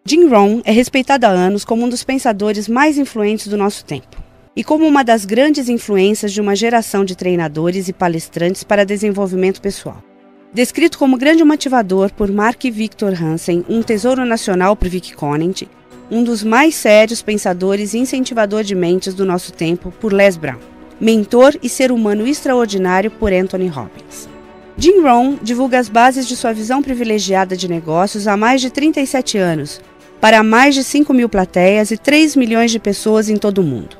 Jim Rohn é respeitado há anos como um dos pensadores mais influentes do nosso tempo e como uma das grandes influências de uma geração de treinadores e palestrantes para desenvolvimento pessoal. Descrito como grande motivador por Mark Victor Hansen, um tesouro nacional por Vic Conant, um dos mais sérios pensadores e incentivador de mentes do nosso tempo por Les Brown, mentor e ser humano extraordinário por Anthony Robbins. Jim Rohn divulga as bases de sua visão privilegiada de negócios há mais de 37 anos, para mais de 5.000 plateias e 3 milhões de pessoas em todo o mundo.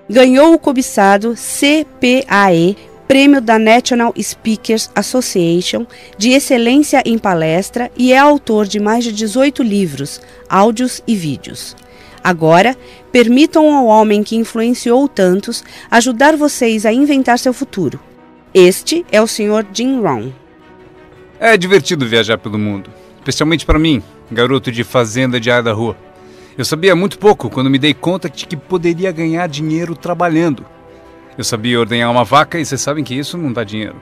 Ganhou o cobiçado CPAE, Prêmio da National Speakers Association de Excelência em Palestra e é autor de mais de 18 livros, áudios e vídeos. Agora, permitam ao homem que influenciou tantos ajudar vocês a inventar seu futuro. Este é o Sr. Jim Rohn. É divertido viajar pelo mundo, especialmente para mim, garoto de fazenda de Idaho. Eu sabia muito pouco quando me dei conta de que poderia ganhar dinheiro trabalhando. Eu sabia ordenhar uma vaca e vocês sabem que isso não dá dinheiro.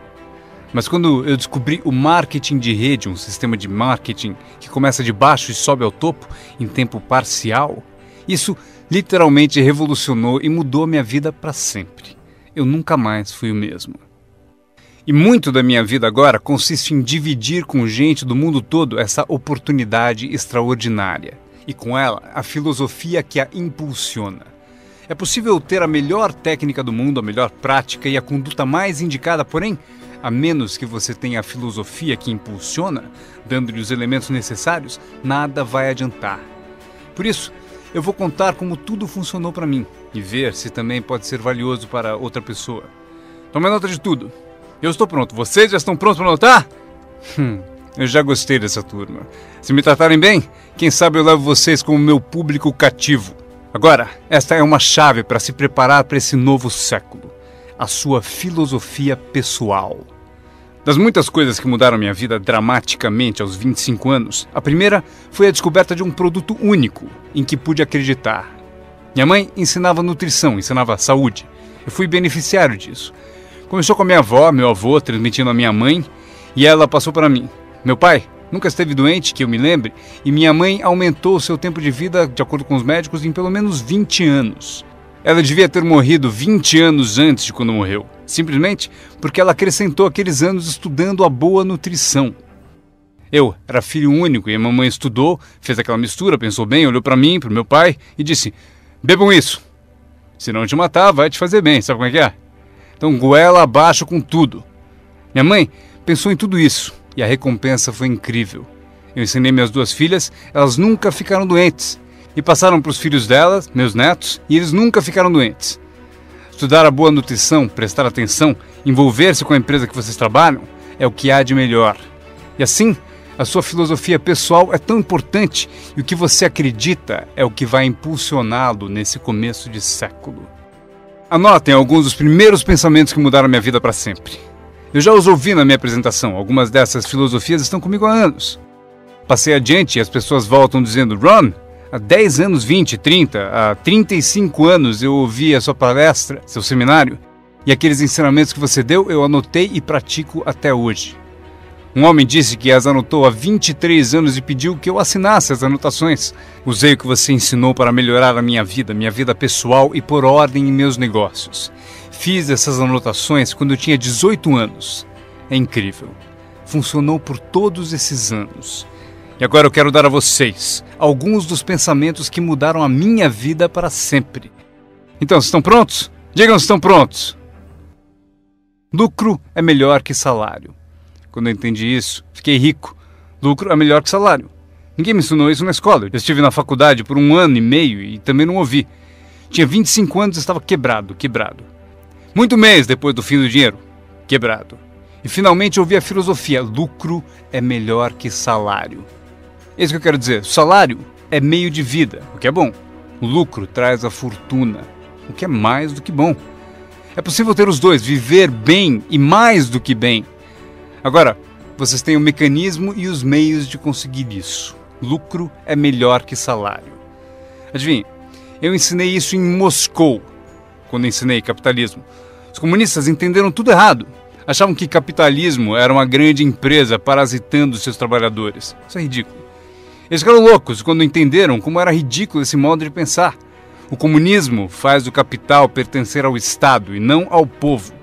Mas quando eu descobri o marketing de rede, um sistema de marketing que começa de baixo e sobe ao topo em tempo parcial, isso literalmente revolucionou e mudou a minha vida para sempre. Eu nunca mais fui o mesmo. E muito da minha vida agora consiste em dividir com gente do mundo todo essa oportunidade extraordinária. E com ela, a filosofia que a impulsiona. É possível ter a melhor técnica do mundo, a melhor prática e a conduta mais indicada, porém, a menos que você tenha a filosofia que impulsiona, dando-lhe os elementos necessários, nada vai adiantar. Por isso, eu vou contar como tudo funcionou para mim e ver se também pode ser valioso para outra pessoa. Tome nota de tudo. Eu estou pronto. Vocês já estão prontos para anotar? Eu já gostei dessa turma. Se me tratarem bem, quem sabe eu levo vocês como meu público cativo. Agora, esta é uma chave para se preparar para esse novo século. A sua filosofia pessoal. Das muitas coisas que mudaram minha vida dramaticamente aos 25 anos, a primeira foi a descoberta de um produto único em que pude acreditar. Minha mãe ensinava nutrição, ensinava saúde. Eu fui beneficiário disso. Começou com a minha avó, meu avô, transmitindo a minha mãe, e ela passou para mim. Meu pai nunca esteve doente, que eu me lembre, e minha mãe aumentou o seu tempo de vida, de acordo com os médicos, em pelo menos 20 anos. Ela devia ter morrido 20 anos antes de quando morreu, simplesmente porque ela acrescentou aqueles anos estudando a boa nutrição. Eu era filho único e a mamãe estudou, fez aquela mistura, pensou bem, olhou para mim, para o meu pai e disse: bebam isso. Se não te matar, vai te fazer bem, sabe como é que é? Então goela abaixo com tudo. Minha mãe pensou em tudo isso e a recompensa foi incrível. Eu ensinei minhas duas filhas, elas nunca ficaram doentes. E passaram para os filhos delas, meus netos, e eles nunca ficaram doentes. Estudar a boa nutrição, prestar atenção, envolver-se com a empresa que vocês trabalham, é o que há de melhor. E assim, a sua filosofia pessoal é tão importante e o que você acredita é o que vai impulsioná-lo nesse começo de século. Anotem alguns dos primeiros pensamentos que mudaram minha vida para sempre. Eu já os ouvi na minha apresentação, algumas dessas filosofias estão comigo há anos. Passei adiante e as pessoas voltam dizendo: Ron, há 10 anos, 20, 30, há 35 anos eu ouvi a sua palestra, seu seminário, e aqueles ensinamentos que você deu eu anotei e pratico até hoje. Um homem disse que as anotou há 23 anos e pediu que eu assinasse as anotações. Usei o que você ensinou para melhorar a minha vida pessoal e pôr ordem em meus negócios. Fiz essas anotações quando eu tinha 18 anos. É incrível. Funcionou por todos esses anos. E agora eu quero dar a vocês alguns dos pensamentos que mudaram a minha vida para sempre. Então, vocês estão prontos? Digam se estão prontos. Lucro é melhor que salário. Quando eu entendi isso, fiquei rico. Lucro é melhor que salário. Ninguém me ensinou isso na escola. Eu estive na faculdade por 1 ano e meio e também não ouvi. Tinha 25 anos e estava quebrado. Muito mês depois do fim do dinheiro. Quebrado. E finalmente ouvi a filosofia: lucro é melhor que salário. É isso que eu quero dizer. O salário é meio de vida, o que é bom. O lucro traz a fortuna, o que é mais do que bom. É possível ter os dois, viver bem e mais do que bem. Agora, vocês têm o mecanismo e os meios de conseguir isso. Lucro é melhor que salário. Adivinhe, eu ensinei isso em Moscou, quando ensinei capitalismo. Os comunistas entenderam tudo errado. Achavam que capitalismo era uma grande empresa parasitando seus trabalhadores. Isso é ridículo. Eles ficaram loucos quando entenderam como era ridículo esse modo de pensar. O comunismo faz o capital pertencer ao Estado e não ao povo.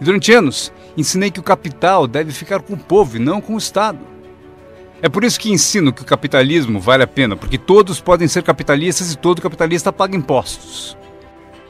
E durante anos, ensinei que o capital deve ficar com o povo e não com o Estado. É por isso que ensino que o capitalismo vale a pena, porque todos podem ser capitalistas e todo capitalista paga impostos.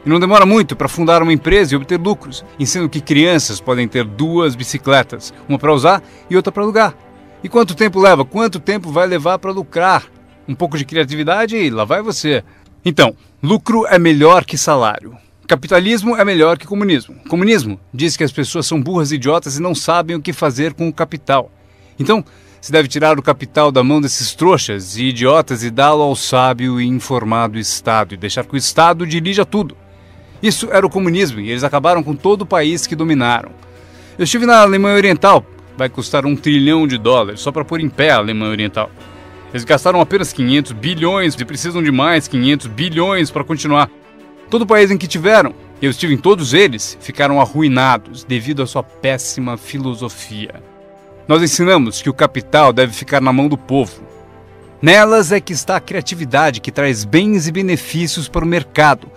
E não demora muito para fundar uma empresa e obter lucros. Ensino que crianças podem ter 2 bicicletas, uma para usar e outra para alugar. E quanto tempo leva? Quanto tempo vai levar para lucrar? Um pouco de criatividade e lá vai você. Então, lucro é melhor que salário. Capitalismo é melhor que comunismo. Comunismo diz que as pessoas são burras e idiotas e não sabem o que fazer com o capital. Então, se deve tirar o capital da mão desses trouxas e idiotas e dá-lo ao sábio e informado Estado e deixar que o Estado dirija tudo. Isso era o comunismo e eles acabaram com todo o país que dominaram. Eu estive na Alemanha Oriental. Vai custar $1 trilhão só para pôr em pé a Alemanha Oriental. Eles gastaram apenas 500 bilhões e precisam de mais 500 bilhões para continuar. Todo o país em que tiveram, eu estive em todos eles, ficaram arruinados devido à sua péssima filosofia. Nós ensinamos que o capital deve ficar na mão do povo. Nelas é que está a criatividade que traz bens e benefícios para o mercado.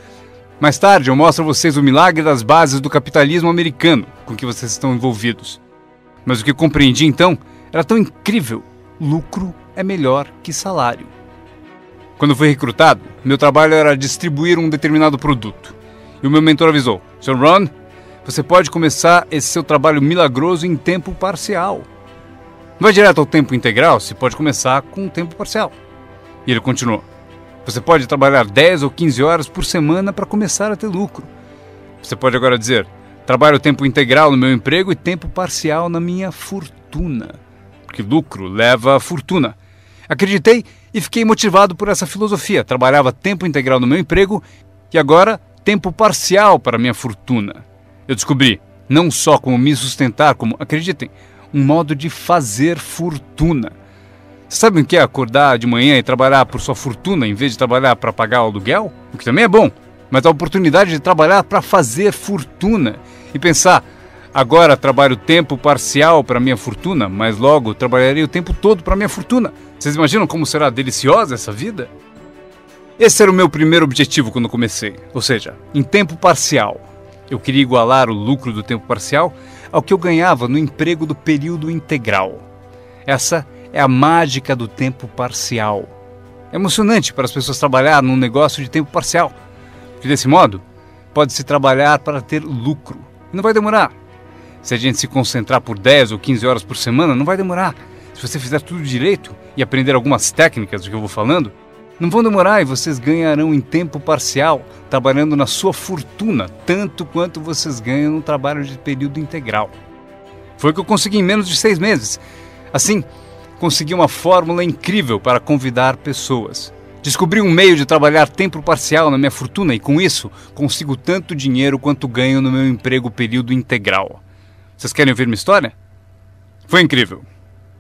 Mais tarde eu mostro a vocês o milagre das bases do capitalismo americano com que vocês estão envolvidos. Mas o que eu compreendi então era tão incrível. Lucro é melhor que salário. Quando fui recrutado, meu trabalho era distribuir um determinado produto. E o meu mentor avisou: Sr. Ron, você pode começar esse seu trabalho milagroso em tempo parcial. Não vai direto ao tempo integral, se pode começar com um tempo parcial. E ele continuou: você pode trabalhar 10 ou 15 horas por semana para começar a ter lucro. Você pode agora dizer: trabalho tempo integral no meu emprego e tempo parcial na minha fortuna. Porque lucro leva a fortuna. Acreditei e fiquei motivado por essa filosofia. Trabalhava tempo integral no meu emprego e agora tempo parcial para a minha fortuna. Eu descobri não só como me sustentar, como, acreditem, um modo de fazer fortuna. Você sabe o que é acordar de manhã e trabalhar por sua fortuna em vez de trabalhar para pagar o aluguel? O que também é bom, mas a oportunidade de trabalhar para fazer fortuna e pensar: agora trabalho tempo parcial para minha fortuna, mas logo trabalharei o tempo todo para minha fortuna. Vocês imaginam como será deliciosa essa vida? Esse era o meu primeiro objetivo quando comecei, ou seja, em tempo parcial. Eu queria igualar o lucro do tempo parcial ao que eu ganhava no emprego do período integral. Essa é a mágica do tempo parcial. É emocionante para as pessoas trabalhar num negócio de tempo parcial, porque desse modo pode-se trabalhar para ter lucro. E não vai demorar. Se a gente se concentrar por 10 ou 15 horas por semana, não vai demorar. Se você fizer tudo direito e aprender algumas técnicas do que eu vou falando, não vão demorar e vocês ganharão em tempo parcial, trabalhando na sua fortuna, tanto quanto vocês ganham no trabalho de período integral. Foi o que eu consegui em menos de 6 meses. Assim, consegui uma fórmula incrível para convidar pessoas. Descobri um meio de trabalhar tempo parcial na minha fortuna e, com isso, consigo tanto dinheiro quanto ganho no meu emprego período integral. Vocês querem ouvir minha história? Foi incrível.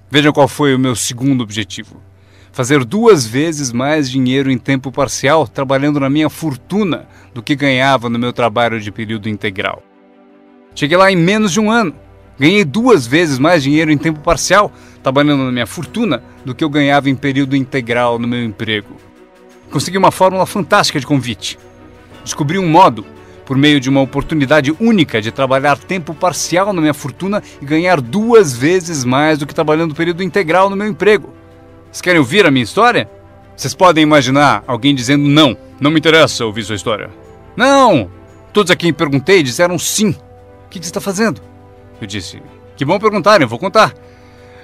Vejam qual foi o meu segundo objetivo. Fazer 2 vezes mais dinheiro em tempo parcial trabalhando na minha fortuna do que ganhava no meu trabalho de período integral. Cheguei lá em menos de um ano. Ganhei 2 vezes mais dinheiro em tempo parcial trabalhando na minha fortuna do que eu ganhava em período integral no meu emprego. Consegui uma fórmula fantástica de convite. Descobri um modo, por meio de uma oportunidade única de trabalhar tempo parcial na minha fortuna e ganhar 2 vezes mais do que trabalhando período integral no meu emprego. Vocês querem ouvir a minha história? Vocês podem imaginar alguém dizendo: não me interessa ouvir sua história. Não! Todos a quem perguntei disseram sim. O que você está fazendo? Eu disse: que bom perguntarem, eu vou contar.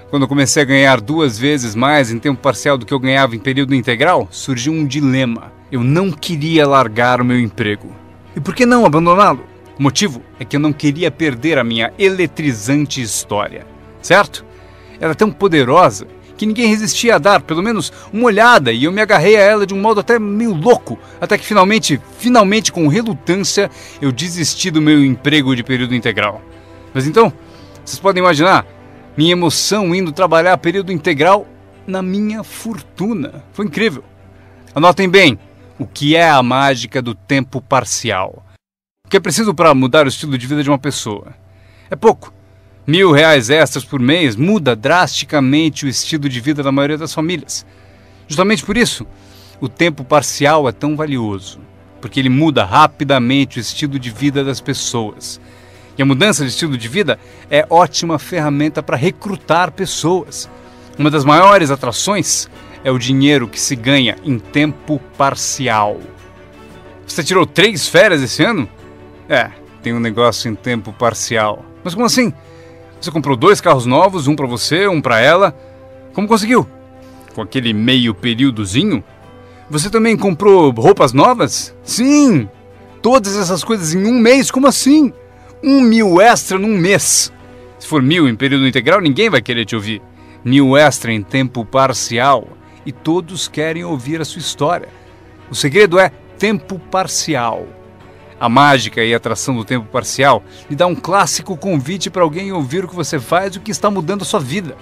Quando eu comecei a ganhar 2 vezes mais em tempo parcial do que eu ganhava em período integral, surgiu um dilema. Eu não queria largar o meu emprego. E por que não abandoná-lo? O motivo é que eu não queria perder a minha eletrizante história. Certo? Era tão poderosa que ninguém resistia a dar pelo menos uma olhada e eu me agarrei a ela de um modo até meio louco, até que finalmente com relutância, eu desisti do meu emprego de período integral. Mas então, vocês podem imaginar minha emoção indo trabalhar período integral na minha fortuna. Foi incrível. Anotem bem o que é a mágica do tempo parcial. O que é preciso para mudar o estilo de vida de uma pessoa? É pouco. R$1.000 extras por mês muda drasticamente o estilo de vida da maioria das famílias. Justamente por isso, o tempo parcial é tão valioso, porque ele muda rapidamente o estilo de vida das pessoas. E a mudança de estilo de vida é ótima ferramenta para recrutar pessoas. Uma das maiores atrações é o dinheiro que se ganha em tempo parcial. Você tirou 3 férias esse ano? Tem um negócio em tempo parcial. Mas como assim? Você comprou 2 carros novos, um para você, um para ela. Como conseguiu? Com aquele meio períodozinho? Você também comprou roupas novas? Sim! Todas essas coisas em um mês? Como assim? 1.000 extra num mês. Se for 1.000 em período integral, ninguém vai querer te ouvir. 1.000 extra em tempo parcial. E todos querem ouvir a sua história. O segredo é tempo parcial. A mágica e a atração do tempo parcial lhe dá um clássico convite para alguém ouvir o que você faz e o que está mudando a sua vida.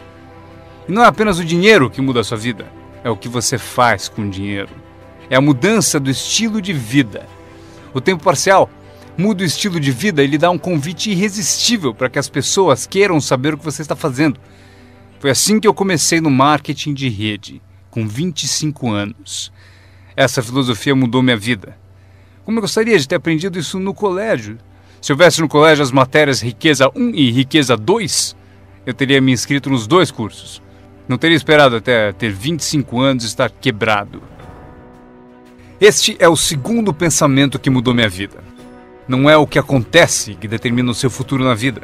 E não é apenas o dinheiro que muda a sua vida, é o que você faz com o dinheiro. É a mudança do estilo de vida. O tempo parcial muda o estilo de vida e lhe dá um convite irresistível para que as pessoas queiram saber o que você está fazendo. Foi assim que eu comecei no marketing de rede, com 25 anos. Essa filosofia mudou minha vida. Como eu gostaria de ter aprendido isso no colégio. Se houvesse no colégio as matérias Riqueza 1 e Riqueza 2, eu teria me inscrito nos 2 cursos. Não teria esperado até ter 25 anos e estar quebrado. Este é o segundo pensamento que mudou minha vida. Não é o que acontece que determina o seu futuro na vida.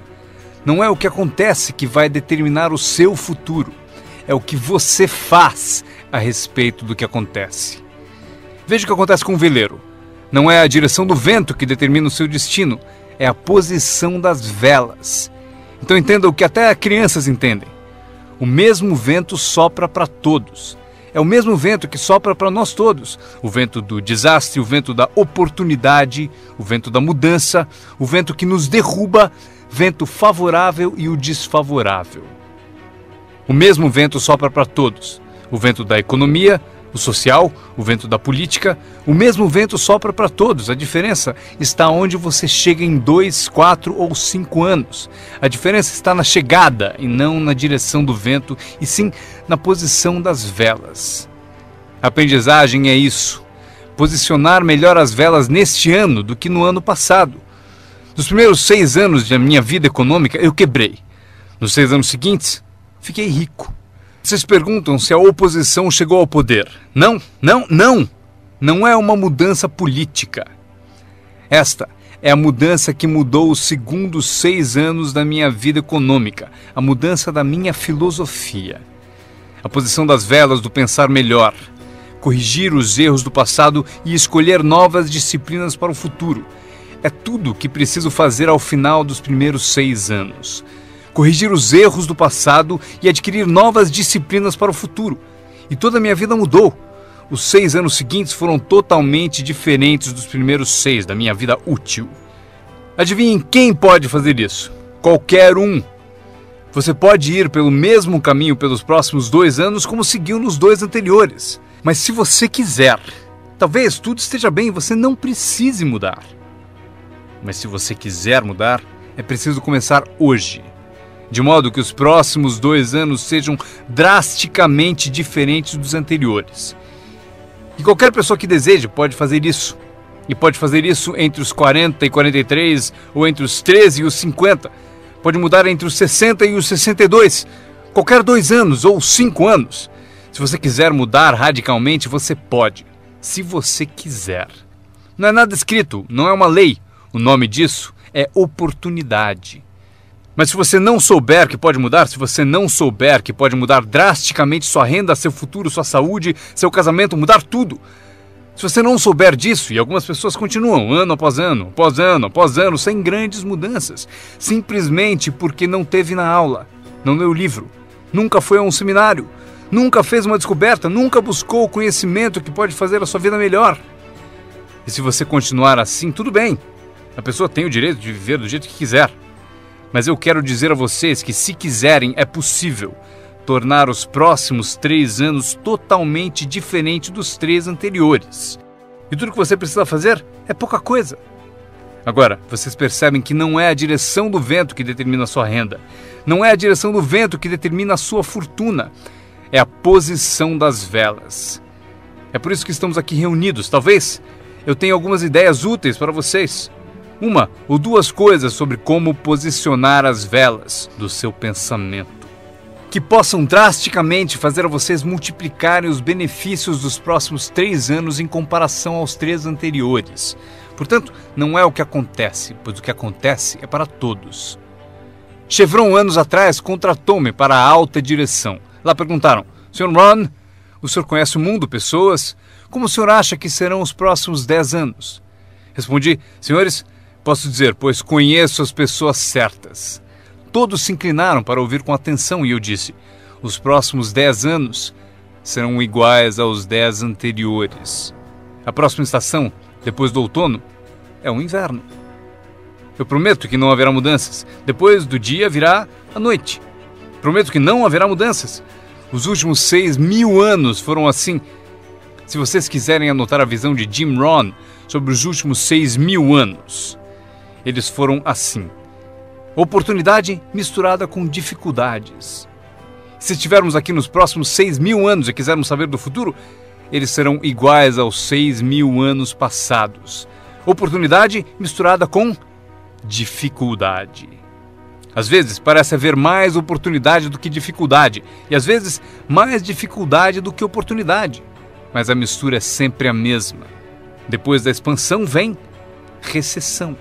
Não é o que acontece que vai determinar o seu futuro. É o que você faz a respeito do que acontece. Veja o que acontece com o veleiro. Não é a direção do vento que determina o seu destino, é a posição das velas. Então entenda o que até crianças entendem. O mesmo vento sopra para todos. É o mesmo vento que sopra para nós todos. O vento do desastre, o vento da oportunidade, o vento da mudança, o vento que nos derruba, vento favorável e o desfavorável. O mesmo vento sopra para todos. O vento da economia, o social, o vento da política, o mesmo vento sopra para todos. A diferença está onde você chega em 2, 4 ou 5 anos. A diferença está na chegada e não na direção do vento, e sim na posição das velas. A aprendizagem é isso. Posicionar melhor as velas neste ano do que no ano passado. Nos primeiros 6 anos da minha vida econômica, eu quebrei. Nos 6 anos seguintes, fiquei rico. Vocês perguntam se a oposição chegou ao poder. Não. Não é uma mudança política. Esta é a mudança que mudou os segundos 6 anos da minha vida econômica. A mudança da minha filosofia. A posição das velas do pensar melhor. Corrigir os erros do passado e escolher novas disciplinas para o futuro. É tudo o que preciso fazer ao final dos primeiros 6 anos. Corrigir os erros do passado e adquirir novas disciplinas para o futuro. E toda a minha vida mudou. Os 6 anos seguintes foram totalmente diferentes dos primeiros 6 da minha vida útil. Adivinhem quem pode fazer isso? Qualquer um. Você pode ir pelo mesmo caminho pelos próximos 2 anos como seguiu nos 2 anteriores. Mas se você quiser, talvez tudo esteja bem e você não precise mudar. Mas se você quiser mudar, é preciso começar hoje. De modo que os próximos 2 anos sejam drasticamente diferentes dos anteriores. E qualquer pessoa que deseje pode fazer isso. E pode fazer isso entre os 40 e 43, ou entre os 13 e os 50. Pode mudar entre os 60 e os 62. Qualquer 2 anos ou 5 anos. Se você quiser mudar radicalmente, você pode. Se você quiser. Não é nada escrito, não é uma lei. O nome disso é oportunidade. Mas se você não souber que pode mudar, se você não souber que pode mudar drasticamente sua renda, seu futuro, sua saúde, seu casamento, mudar tudo. Se você não souber disso, e algumas pessoas continuam ano após ano, após ano, após ano, sem grandes mudanças, simplesmente porque não teve na aula, não leu o livro, nunca foi a um seminário, nunca fez uma descoberta, nunca buscou o conhecimento que pode fazer a sua vida melhor. E se você continuar assim, tudo bem. A pessoa tem o direito de viver do jeito que quiser. Mas eu quero dizer a vocês que, se quiserem, é possível tornar os próximos 3 anos totalmente diferentes dos 3 anteriores. E tudo que você precisa fazer é pouca coisa. Agora, vocês percebem que não é a direção do vento que determina a sua renda. Não é a direção do vento que determina a sua fortuna. é a posição das velas. É por isso que estamos aqui reunidos. Talvez eu tenha algumas ideias úteis para vocês. Uma ou duas coisas sobre como posicionar as velas do seu pensamento, que possam drasticamente fazer a vocês multiplicarem os benefícios dos próximos 3 anos em comparação aos 3 anteriores. Portanto, não é o que acontece, pois o que acontece é para todos. Chevron, anos atrás, contratou-me para a alta direção. Lá perguntaram: Sr. Ron, o senhor conhece o mundo, pessoas? Como o senhor acha que serão os próximos 10 anos? Respondi: senhores, posso dizer, pois conheço as pessoas certas. Todos se inclinaram para ouvir com atenção e eu disse: os próximos 10 anos serão iguais aos 10 anteriores. A próxima estação, depois do outono, é o inverno. Eu prometo que não haverá mudanças. Depois do dia virá a noite. Prometo que não haverá mudanças. Os últimos 6.000 anos foram assim. Se vocês quiserem anotar a visão de Jim Rohn sobre os últimos 6.000 anos, eles foram assim. Oportunidade misturada com dificuldades. Se estivermos aqui nos próximos 6.000 anos e quisermos saber do futuro, eles serão iguais aos 6.000 anos passados. Oportunidade misturada com dificuldade. Às vezes parece haver mais oportunidade do que dificuldade, e às vezes mais dificuldade do que oportunidade. Mas a mistura é sempre a mesma. Depois da expansão vem recessão.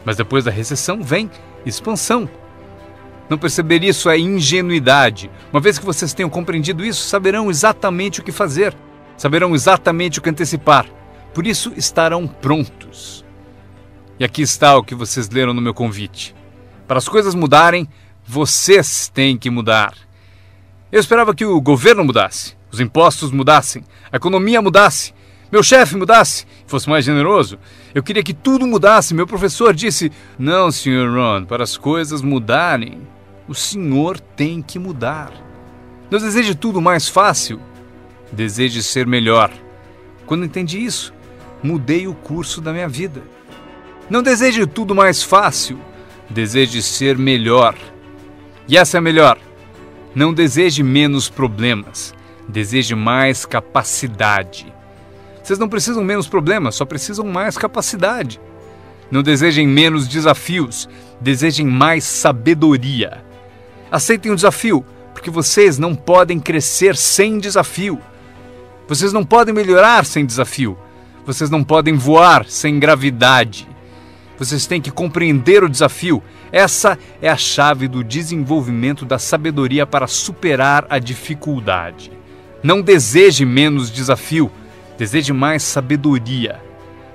Mas depois da recessão vem expansão. Não perceber isso é ingenuidade. Uma vez que vocês tenham compreendido isso, saberão exatamente o que fazer. Saberão exatamente o que antecipar. Por isso estarão prontos. E aqui está o que vocês leram no meu convite. Para as coisas mudarem, vocês têm que mudar. Eu esperava que o governo mudasse, os impostos mudassem, a economia mudasse, meu chefe mudasse, fosse mais generoso. Eu queria que tudo mudasse. Meu professor disse: não, Sr. Ron, para as coisas mudarem, o senhor tem que mudar. Não deseje tudo mais fácil, deseje ser melhor. Quando entendi isso, mudei o curso da minha vida. Não deseje tudo mais fácil, deseje ser melhor. E essa é a melhor. Não deseje menos problemas, deseje mais capacidade. Vocês não precisam menos problemas, só precisam mais capacidade. Não desejem menos desafios, desejem mais sabedoria. Aceitem o desafio, porque vocês não podem crescer sem desafio. Vocês não podem melhorar sem desafio. Vocês não podem voar sem gravidade. Vocês têm que compreender o desafio. Essa é a chave do desenvolvimento da sabedoria para superar a dificuldade. Não deseje menos desafio, deseje mais sabedoria.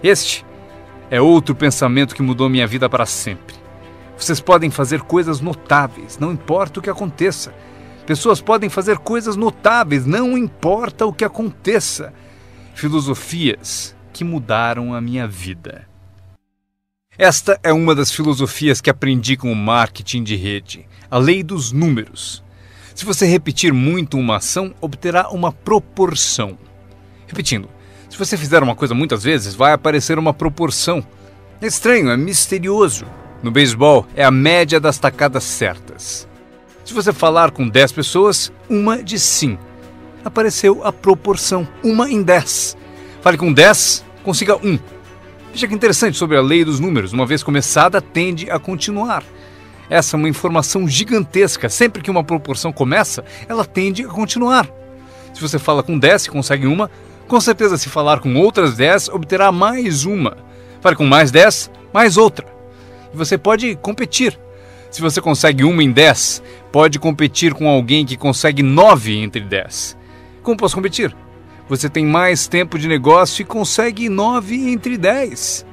Este é outro pensamento que mudou minha vida para sempre. Vocês podem fazer coisas notáveis, não importa o que aconteça. Pessoas podem fazer coisas notáveis, não importa o que aconteça. Filosofias que mudaram a minha vida. Esta é uma das filosofias que aprendi com o marketing de rede, a lei dos números. Se você repetir muito uma ação, obterá uma proporção. Repetindo, se você fizer uma coisa muitas vezes, vai aparecer uma proporção. É estranho, é misterioso. No beisebol, é a média das tacadas certas. Se você falar com 10 pessoas, uma diz sim. Apareceu a proporção, 1 em 10. Fale com 10, consiga 1. Veja que interessante sobre a lei dos números. Uma vez começada, tende a continuar. Essa é uma informação gigantesca. Sempre que uma proporção começa, ela tende a continuar. Se você fala com 10 e consegue uma, com certeza se falar com outras 10, obterá mais uma. Fale com mais 10, mais outra. E você pode competir. Se você consegue 1 em 10, pode competir com alguém que consegue 9 entre 10. Como posso competir? Você tem mais tempo de negócio e consegue 9 entre 10.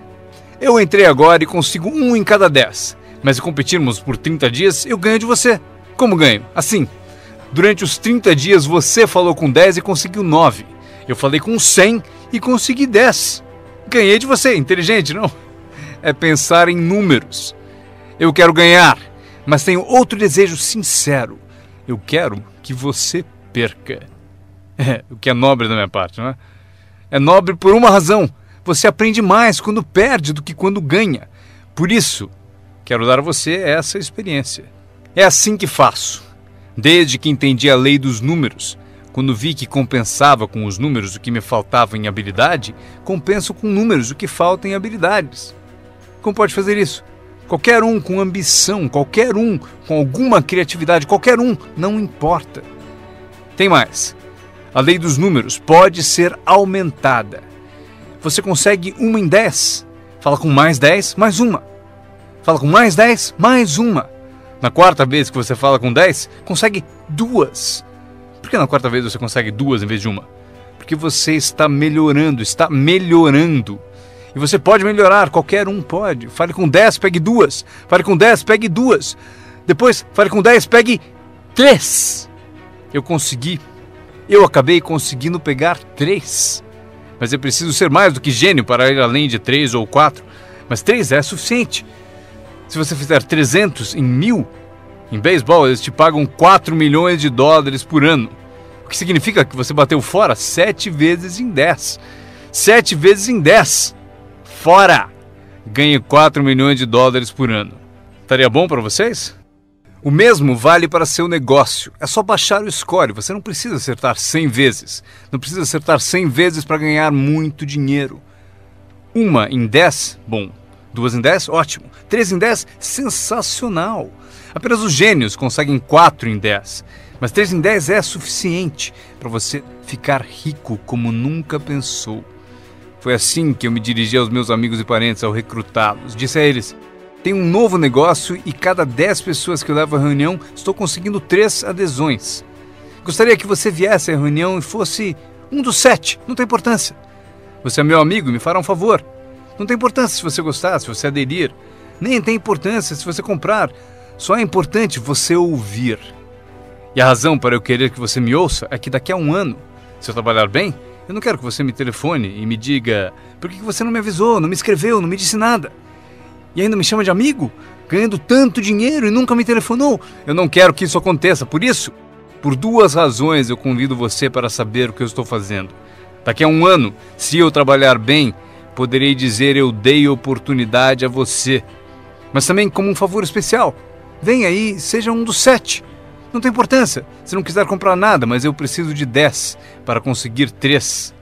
Eu entrei agora e consigo 1 em cada 10. Mas se competirmos por 30 dias, eu ganho de você. Como ganho? Assim. Durante os 30 dias você falou com 10 e conseguiu 9. Eu falei com 100 e consegui 10. Ganhei de você. Inteligente, não? É pensar em números. Eu quero ganhar, mas tenho outro desejo sincero. Eu quero que você perca. O que é nobre da minha parte, não é? É nobre por uma razão. Você aprende mais quando perde do que quando ganha. Por isso, quero dar a você essa experiência. É assim que faço. Desde que entendi a lei dos números, Quando vi que compensava com os números o que me faltava em habilidade, compenso com números o que falta em habilidades. Como pode fazer isso? Qualquer um com ambição, qualquer um com alguma criatividade, qualquer um, não importa. Tem mais. A lei dos números pode ser aumentada. Você consegue 1 em 10. Fala com mais 10, mais uma. Fala com mais 10, mais uma. Na quarta vez que você fala com 10, consegue 2. Por que na quarta vez você consegue 2 em vez de uma? Porque você está melhorando, está melhorando. E você pode melhorar, qualquer um pode. Fale com 10, pegue 2. Fale com 10, pegue 2. Depois, fale com 10, pegue 3. Eu consegui. Eu acabei conseguindo pegar 3. Mas eu preciso ser mais do que gênio para ir além de 3 ou 4. Mas 3 é suficiente. Se você fizer 300 em 1000, em beisebol eles te pagam 4 milhões de dólares por ano. O que significa que você bateu fora 7 vezes em 10. 7 vezes em 10. Fora! Ganhe 4 milhões de dólares por ano. Estaria bom para vocês? O mesmo vale para seu negócio. É só baixar o score. Você não precisa acertar 100 vezes. Não precisa acertar 100 vezes para ganhar muito dinheiro. 1 em 10, bom. 2 em 10, ótimo. 3 em 10, sensacional. Apenas os gênios conseguem 4 em 10. Mas 3 em 10 é suficiente para você ficar rico como nunca pensou. Foi assim que eu me dirigi aos meus amigos e parentes ao recrutá-los. Disse a eles: tem um novo negócio e cada 10 pessoas que eu levo à reunião, estou conseguindo 3 adesões. Gostaria que você viesse à reunião e fosse um dos 7, não tem importância. Você é meu amigo e me fará um favor. Não tem importância se você gostar, se você aderir. Nem tem importância se você comprar. Só é importante você ouvir. E a razão para eu querer que você me ouça é que daqui a um ano, se eu trabalhar bem, eu não quero que você me telefone e me diga: por que você não me avisou, não me escreveu, não me disse nada? E ainda me chama de amigo, ganhando tanto dinheiro e nunca me telefonou. Eu não quero que isso aconteça. Por isso, por 2 razões eu convido você para saber o que eu estou fazendo. Daqui a um ano, se eu trabalhar bem, poderei dizer: eu dei oportunidade a você. Mas também como um favor especial. Venha aí, seja um dos 7. Não tem importância se não quiser comprar nada, mas eu preciso de 10 para conseguir 3.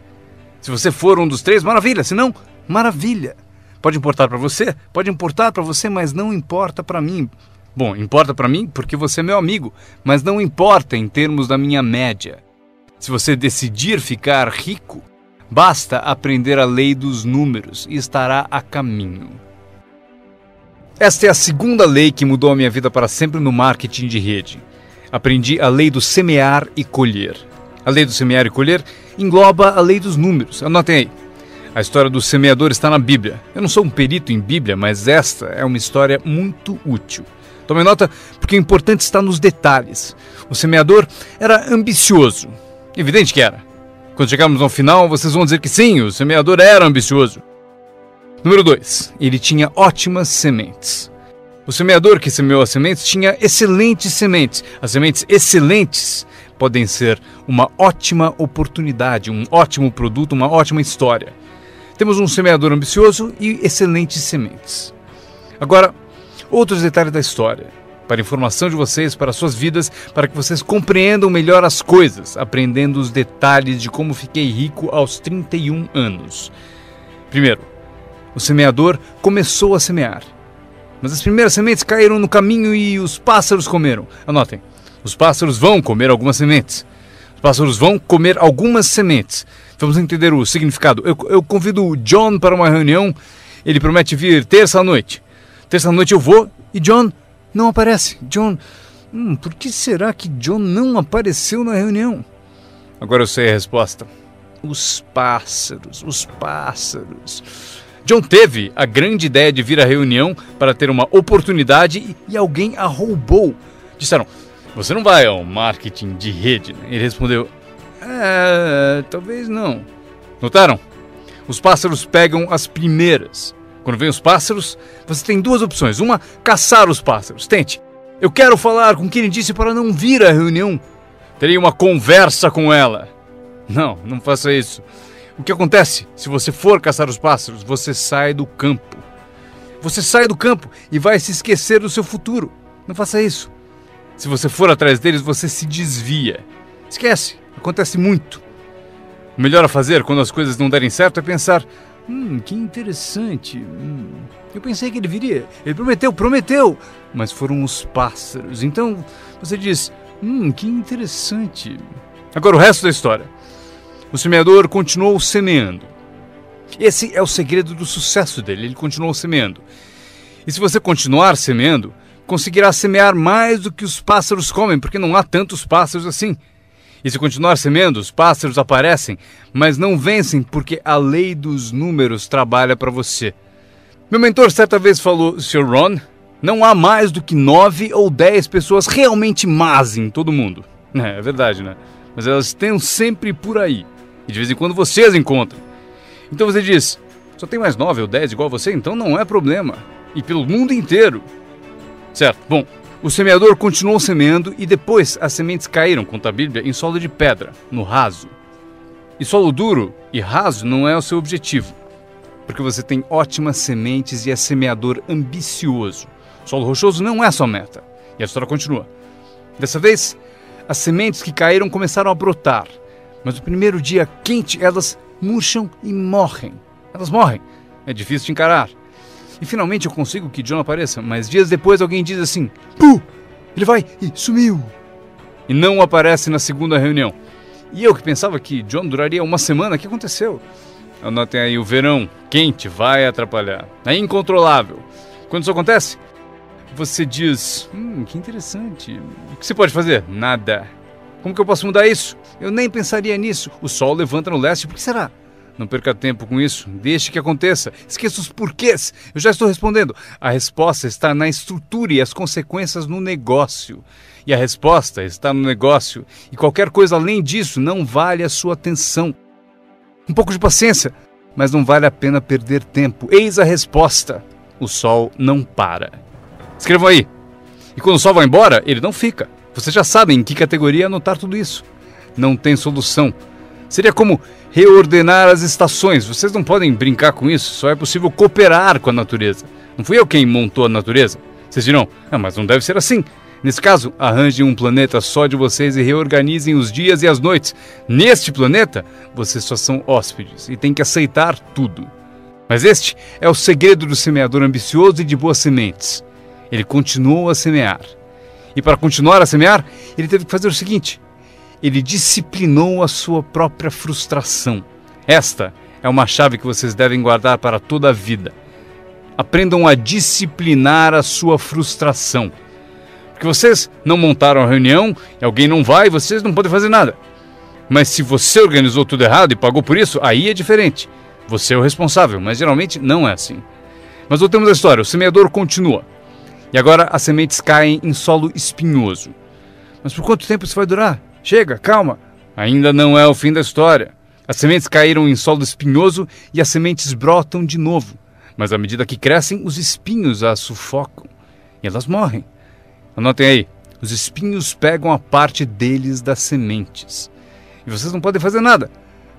Se você for um dos 3, maravilha. Se não, maravilha. Pode importar para você? Pode importar para você, mas não importa para mim. Bom, importa para mim porque você é meu amigo, mas não importa em termos da minha média. Se você decidir ficar rico, basta aprender a lei dos números e estará a caminho. Esta é a segunda lei que mudou a minha vida para sempre no marketing de rede. Aprendi a lei do semear e colher. A lei do semear e colher engloba a lei dos números. Anotem aí. A história do semeador está na Bíblia. Eu não sou um perito em Bíblia, mas esta é uma história muito útil. Tome nota, porque o importante está nos detalhes. O semeador era ambicioso. Evidente que era. Quando chegarmos ao final, vocês vão dizer que sim, o semeador era ambicioso. Número 2. Ele tinha ótimas sementes. O semeador que semeou as sementes tinha excelentes sementes. As sementes excelentes podem ser uma ótima oportunidade, um ótimo produto, uma ótima história. Temos um semeador ambicioso e excelentes sementes. Agora, outros detalhes da história. Para a informação de vocês, para suas vidas, para que vocês compreendam melhor as coisas, aprendendo os detalhes de como fiquei rico aos 31 anos. Primeiro, o semeador começou a semear. Mas as primeiras sementes caíram no caminho e os pássaros comeram. Anotem, os pássaros vão comer algumas sementes. Os pássaros vão comer algumas sementes. Vamos entender o significado. Eu convido o John para uma reunião. Ele promete vir terça-noite. Terça-noite eu vou e John não aparece. John, por que será que John não apareceu na reunião? Agora eu sei a resposta. Os pássaros, os pássaros. John teve a grande ideia de vir à reunião para ter uma oportunidade e alguém a roubou. Disseram: você não vai ao marketing de rede, né? Ele respondeu: talvez não. Notaram? Os pássaros pegam as primeiras. Quando vem os pássaros, você tem 2 opções. Uma, caçar os pássaros. Tente. Eu quero falar com quem disse para não vir à reunião. Terei uma conversa com ela. Não faça isso. O que acontece? Se você for caçar os pássaros, você sai do campo. Você sai do campo e vai se esquecer do seu futuro. Não faça isso. Se você for atrás deles, você se desvia. Esquece. Acontece muito. O melhor a fazer quando as coisas não derem certo é pensar: que interessante. Eu pensei que ele viria. Ele prometeu. Mas foram os pássaros. Então você diz: que interessante. Agora o resto da história. O semeador continuou semeando. Esse é o segredo do sucesso dele. Ele continuou semeando. E se você continuar semeando, conseguirá semear mais do que os pássaros comem, porque não há tantos pássaros assim. E se continuar semeando, os pássaros aparecem, mas não vencem porque a lei dos números trabalha para você. Meu mentor certa vez falou: Sr. Ron, não há mais do que 9 ou 10 pessoas realmente más em todo mundo. É verdade, né? Mas elas estão sempre por aí. E de vez em quando você as encontra. Então você diz: só tem mais 9 ou 10 igual a você, então não é problema. E pelo mundo inteiro. Certo, bom, o semeador continuou semeando e depois as sementes caíram, conta a Bíblia, em solo de pedra, no raso. E solo duro e raso não é o seu objetivo, porque você tem ótimas sementes e é semeador ambicioso. Solo rochoso não é a sua meta. E a história continua. Dessa vez, as sementes que caíram começaram a brotar, mas no primeiro dia quente elas murcham e morrem. Elas morrem. É difícil de encarar. E finalmente eu consigo que John apareça, mas dias depois alguém diz assim: Puh! Ele vai e sumiu! E não aparece na segunda reunião. E eu que pensava que John duraria uma semana, o que aconteceu? Anotem aí, o verão quente vai atrapalhar. É incontrolável. Quando isso acontece, você diz: que interessante. O que você pode fazer? Nada. Como que eu posso mudar isso? Eu nem pensaria nisso. O sol levanta no leste, por que será? Não perca tempo com isso, deixe que aconteça, esqueça os porquês, eu já estou respondendo. A resposta está na estrutura e as consequências no negócio. E a resposta está no negócio, e qualquer coisa além disso não vale a sua atenção. Um pouco de paciência, mas não vale a pena perder tempo. Eis a resposta: o sol não para. Escrevam aí. E quando o sol vai embora, ele não fica. Vocês já sabem em que categoria anotar tudo isso. Não tem solução. Seria como reordenar as estações. Vocês não podem brincar com isso, só é possível cooperar com a natureza. Não fui eu quem montou a natureza. Vocês dirão: mas não deve ser assim. Nesse caso, arranjem um planeta só de vocês e reorganizem os dias e as noites. Neste planeta, vocês só são hóspedes e têm que aceitar tudo. Mas este é o segredo do semeador ambicioso e de boas sementes. Ele continuou a semear. E para continuar a semear, ele teve que fazer o seguinte: ele disciplinou a sua própria frustração. Esta é uma chave que vocês devem guardar para toda a vida. Aprendam a disciplinar a sua frustração. Porque vocês não montaram a reunião e alguém não vai, vocês não podem fazer nada. Mas se você organizou tudo errado e pagou por isso, aí é diferente. Você é o responsável, mas geralmente não é assim. Mas voltemos à história. O semeador continua. E agora as sementes caem em solo espinhoso. Mas por quanto tempo isso vai durar? Chega, calma. Ainda não é o fim da história. As sementes caíram em solo espinhoso e as sementes brotam de novo. Mas à medida que crescem, os espinhos as sufocam. E elas morrem. Anotem aí. Os espinhos pegam a parte deles das sementes. E vocês não podem fazer nada.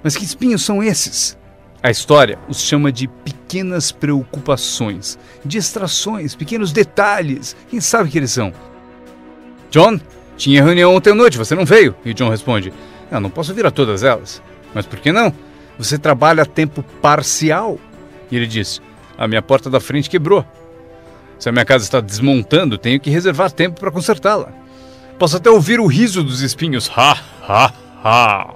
Mas que espinhos são esses? A história os chama de pequenas preocupações, distrações, pequenos detalhes. Quem sabe que eles são? John? Tinha reunião ontem à noite, você não veio? E John responde: não posso vir a todas elas. Mas por que não? Você trabalha a tempo parcial. E ele diz: a minha porta da frente quebrou. Se a minha casa está desmontando, tenho que reservar tempo para consertá-la. Posso até ouvir o riso dos espinhos. Ha, ha, ha.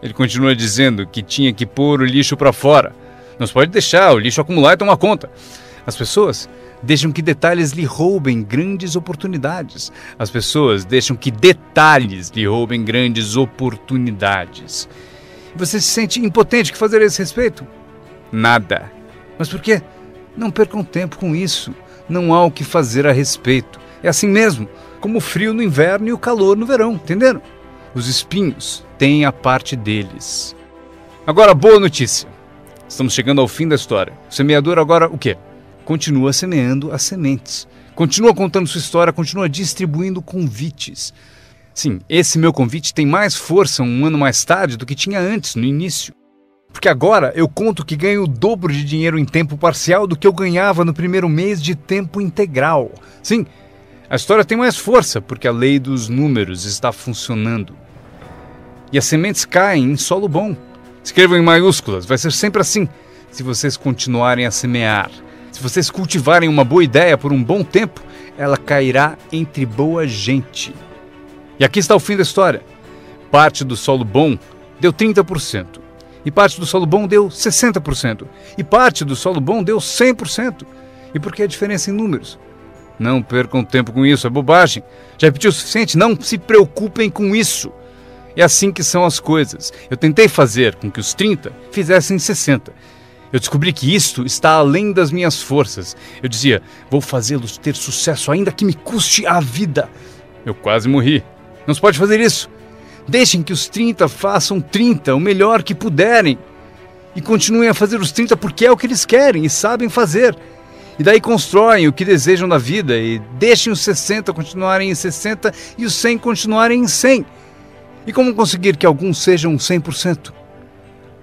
Ele continua dizendo que tinha que pôr o lixo para fora. Não se pode deixar o lixo acumular e tomar conta. As pessoas deixam que detalhes lhe roubem grandes oportunidades. As pessoas deixam que detalhes lhe roubem grandes oportunidades. E você se sente impotente. O que fazer a esse respeito? Nada. Mas por quê? Não percam tempo com isso. Não há o que fazer a respeito. É assim mesmo, como o frio no inverno e o calor no verão, entenderam? Os espinhos têm a parte deles. Agora, boa notícia. Estamos chegando ao fim da história. O semeador agora o quê? Continua semeando as sementes. Continua contando sua história, continua distribuindo convites. Sim, esse meu convite tem mais força um ano mais tarde do que tinha antes, no início. Porque agora eu conto que ganho o dobro de dinheiro em tempo parcial do que eu ganhava no primeiro mês de tempo integral. Sim, a história tem mais força porque a lei dos números está funcionando. E as sementes caem em solo bom. Escrevam em maiúsculas, vai ser sempre assim. Se vocês continuarem a semear, se vocês cultivarem uma boa ideia por um bom tempo, ela cairá entre boa gente. E aqui está o fim da história. Parte do solo bom deu 30%. E parte do solo bom deu 60%. E parte do solo bom deu 100%. E por que a diferença em números? Não percam tempo com isso, é bobagem. Já repetiu o suficiente? Não se preocupem com isso. É assim que são as coisas. Eu tentei fazer com que os 30 fizessem 60. Eu descobri que isto está além das minhas forças. Eu dizia, vou fazê-los ter sucesso ainda que me custe a vida. Eu quase morri. Não se pode fazer isso. Deixem que os 30 façam 30, o melhor que puderem. E continuem a fazer os 30 porque é o que eles querem e sabem fazer. E daí constroem o que desejam na vida e deixem os 60 continuarem em 60 e os 100 continuarem em 100. E como conseguir que alguns sejam 100%?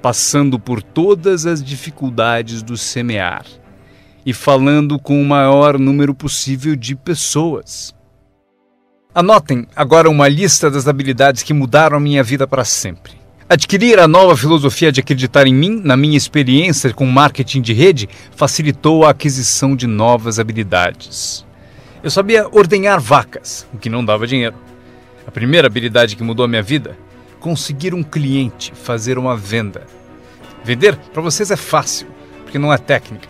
Passando por todas as dificuldades do semear e falando com o maior número possível de pessoas. Anotem agora uma lista das habilidades que mudaram a minha vida para sempre. Adquirir a nova filosofia de acreditar em mim, na minha experiência com marketing de rede, facilitou a aquisição de novas habilidades. Eu sabia ordenhar vacas, o que não dava dinheiro. A primeira habilidade que mudou a minha vida, conseguir um cliente, fazer uma venda. Vender para vocês é fácil, porque não é técnica.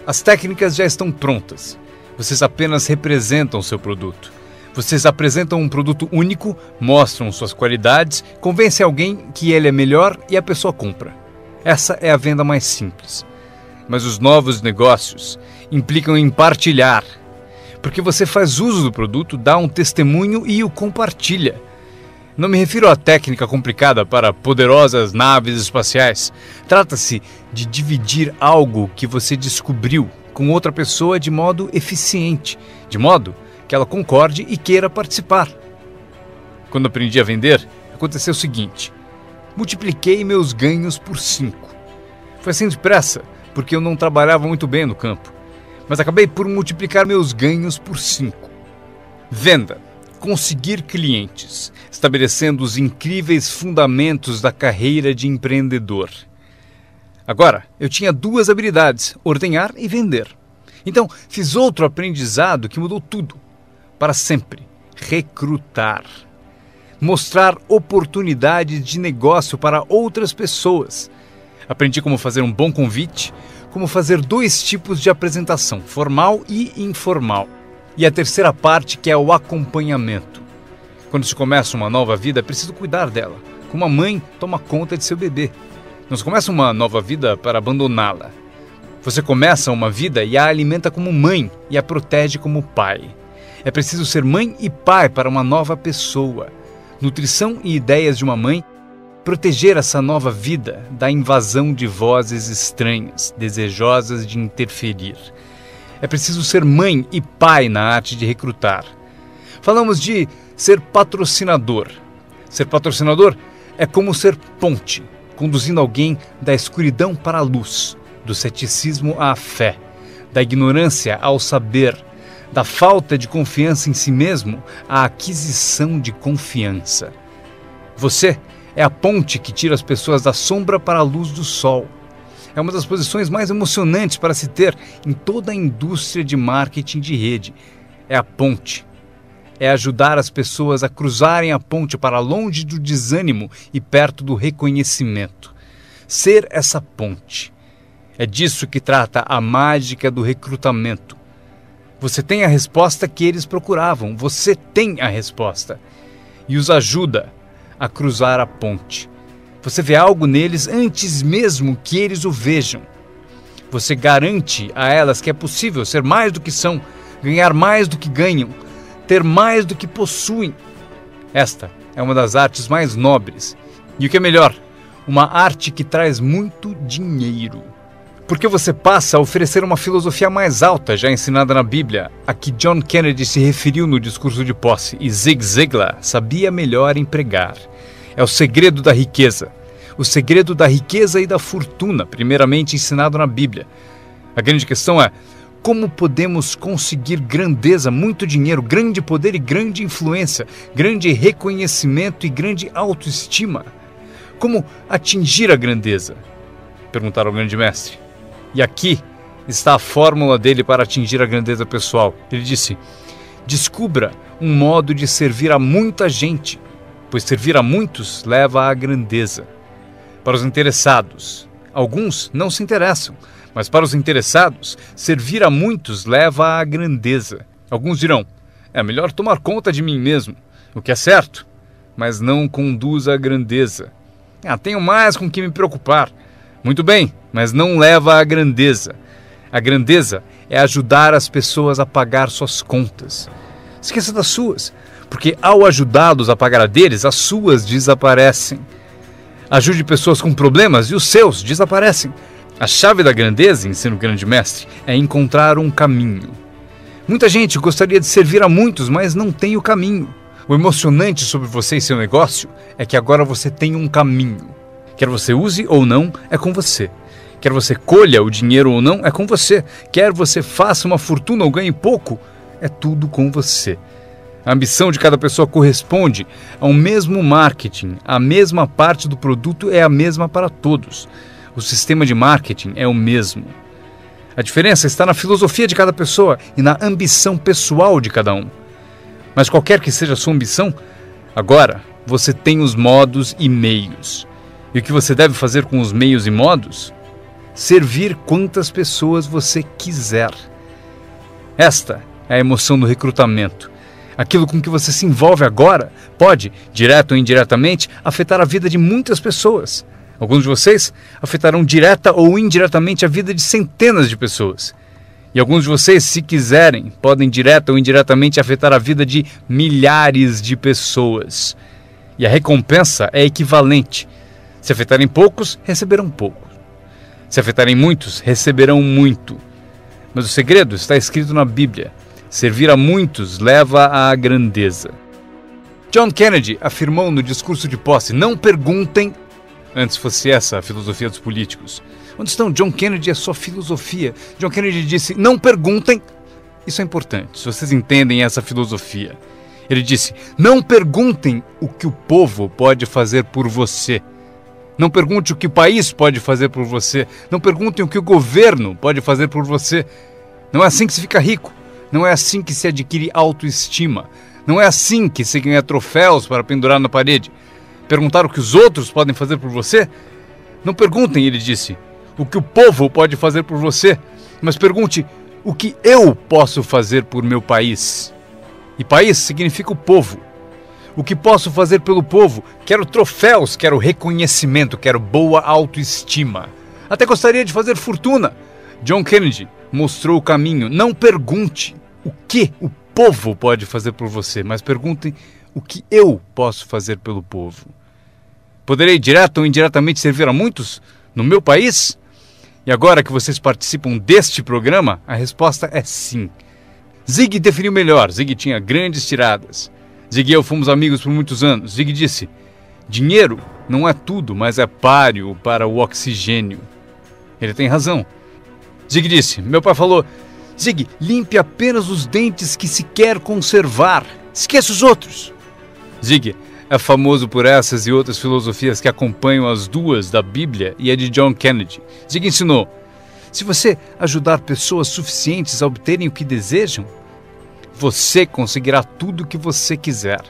As técnicas já estão prontas. Vocês apenas representam seu produto. Vocês apresentam um produto único, mostram suas qualidades, convencem alguém que ele é melhor e a pessoa compra. Essa é a venda mais simples. Mas os novos negócios implicam em partilhar. Porque você faz uso do produto, dá um testemunho e o compartilha. Não me refiro à técnica complicada para poderosas naves espaciais. Trata-se de dividir algo que você descobriu com outra pessoa de modo eficiente, de modo que ela concorde e queira participar. Quando aprendi a vender, aconteceu o seguinte: multipliquei meus ganhos por 5. Foi assim depressa, porque eu não trabalhava muito bem no campo. Mas acabei por multiplicar meus ganhos por 5. Venda. Conseguir clientes, estabelecendo os incríveis fundamentos da carreira de empreendedor. Agora, eu tinha 2 habilidades, ordenhar e vender. Então, fiz outro aprendizado que mudou tudo. Para sempre. Recrutar. Mostrar oportunidades de negócio para outras pessoas. Aprendi como fazer um bom convite, como fazer 2 tipos de apresentação, formal e informal. E a terceira parte, que é o acompanhamento. Quando se começa uma nova vida, é preciso cuidar dela, como a mãe toma conta de seu bebê. Não se começa uma nova vida para abandoná-la. Você começa uma vida e a alimenta como mãe e a protege como pai. É preciso ser mãe e pai para uma nova pessoa. Nutrição e ideias de uma mãe, proteger essa nova vida da invasão de vozes estranhas, desejosas de interferir. É preciso ser mãe e pai na arte de recrutar. Falamos de ser patrocinador. Ser patrocinador é como ser ponte, conduzindo alguém da escuridão para a luz, do ceticismo à fé, da ignorância ao saber, da falta de confiança em si mesmo à aquisição de confiança. Você é a ponte que tira as pessoas da sombra para a luz do sol. É uma das posições mais emocionantes para se ter em toda a indústria de marketing de rede. É a ponte. É ajudar as pessoas a cruzarem a ponte para longe do desânimo e perto do reconhecimento. Ser essa ponte. É disso que trata a mágica do recrutamento. Você tem a resposta que eles procuravam. Você tem a resposta. E os ajuda a cruzar a ponte. Você vê algo neles antes mesmo que eles o vejam. Você garante a elas que é possível ser mais do que são, ganhar mais do que ganham, ter mais do que possuem. Esta é uma das artes mais nobres. E o que é melhor, uma arte que traz muito dinheiro. Porque você passa a oferecer uma filosofia mais alta já ensinada na Bíblia, a que John Kennedy se referiu no discurso de posse e Zig Ziglar sabia melhor empregar. É o segredo da riqueza. O segredo da riqueza e da fortuna, primeiramente ensinado na Bíblia. A grande questão é, Como podemos conseguir grandeza, muito dinheiro, grande poder e grande influência, grande reconhecimento e grande autoestima? Como atingir a grandeza? Perguntaram ao grande mestre. E aqui está a fórmula dele para atingir a grandeza pessoal. Ele disse: descubra um modo de servir a muita gente, pois servir a muitos leva à grandeza. Para os interessados, alguns não se interessam, mas para os interessados, servir a muitos leva à grandeza. Alguns dirão: é melhor tomar conta de mim mesmo, o que é certo, mas não conduz à grandeza. Tenho mais com o que me preocupar. Muito bem, mas não leva à grandeza. A grandeza é ajudar as pessoas a pagar suas contas. Esqueça das suas, porque ao ajudá-los a pagar a deles, as suas desaparecem. Ajude pessoas com problemas e os seus desaparecem. A chave da grandeza, ensina o grande mestre, é encontrar um caminho. Muita gente gostaria de servir a muitos, mas não tem o caminho. O emocionante sobre você e seu negócio é que agora você tem um caminho. Quer você use ou não, é com você. Quer você colha o dinheiro ou não, é com você. Quer você faça uma fortuna ou ganhe pouco, é tudo com você. A ambição de cada pessoa corresponde ao mesmo marketing. A mesma parte do produto é a mesma para todos. O sistema de marketing é o mesmo. A diferença está na filosofia de cada pessoa e na ambição pessoal de cada um. Mas qualquer que seja a sua ambição, agora você tem os modos e meios. E o que você deve fazer com os meios e modos? Servir quantas pessoas você quiser. Esta é a emoção do recrutamento. Aquilo com que você se envolve agora pode, direto ou indiretamente, afetar a vida de muitas pessoas. Alguns de vocês afetarão direta ou indiretamente a vida de centenas de pessoas. E alguns de vocês, se quiserem, podem direta ou indiretamente afetar a vida de milhares de pessoas. E a recompensa é equivalente. Se afetarem poucos, receberão pouco. Se afetarem muitos, receberão muito. Mas o segredo está escrito na Bíblia. Servir a muitos leva à grandeza. John Kennedy afirmou no discurso de posse: não perguntem. Antes fosse essa a filosofia dos políticos. Onde estão John Kennedy e a sua filosofia? John Kennedy disse: não perguntem. Isso é importante, se vocês entendem essa filosofia. Ele disse: não perguntem o que o povo pode fazer por você. Não pergunte o que o país pode fazer por você. Não perguntem o que o governo pode fazer por você. Não é assim que se fica rico. Não é assim que se adquire autoestima. Não é assim que se ganha troféus para pendurar na parede. Perguntar o que os outros podem fazer por você? Não perguntem, ele disse, o que o povo pode fazer por você, mas pergunte o que eu posso fazer por meu país. E país significa o povo. O que posso fazer pelo povo? Quero troféus, quero reconhecimento, quero boa autoestima. Até gostaria de fazer fortuna. John Kennedy mostrou o caminho. Não pergunte o que o povo pode fazer por você, mas perguntem o que eu posso fazer pelo povo. Poderei direto ou indiretamente servir a muitos no meu país? E agora que vocês participam deste programa, a resposta é sim. Zig definiu melhor. Zig tinha grandes tiradas. Zig e eu fomos amigos por muitos anos. Zig disse: dinheiro não é tudo, mas é páreo para o oxigênio. Ele tem razão. Zig disse: meu pai falou, Zig, limpe apenas os dentes que se quer conservar. Esqueça os outros. Zig é famoso por essas e outras filosofias que acompanham as duas da Bíblia e a de John Kennedy. Zig ensinou: se você ajudar pessoas suficientes a obterem o que desejam, você conseguirá tudo o que você quiser.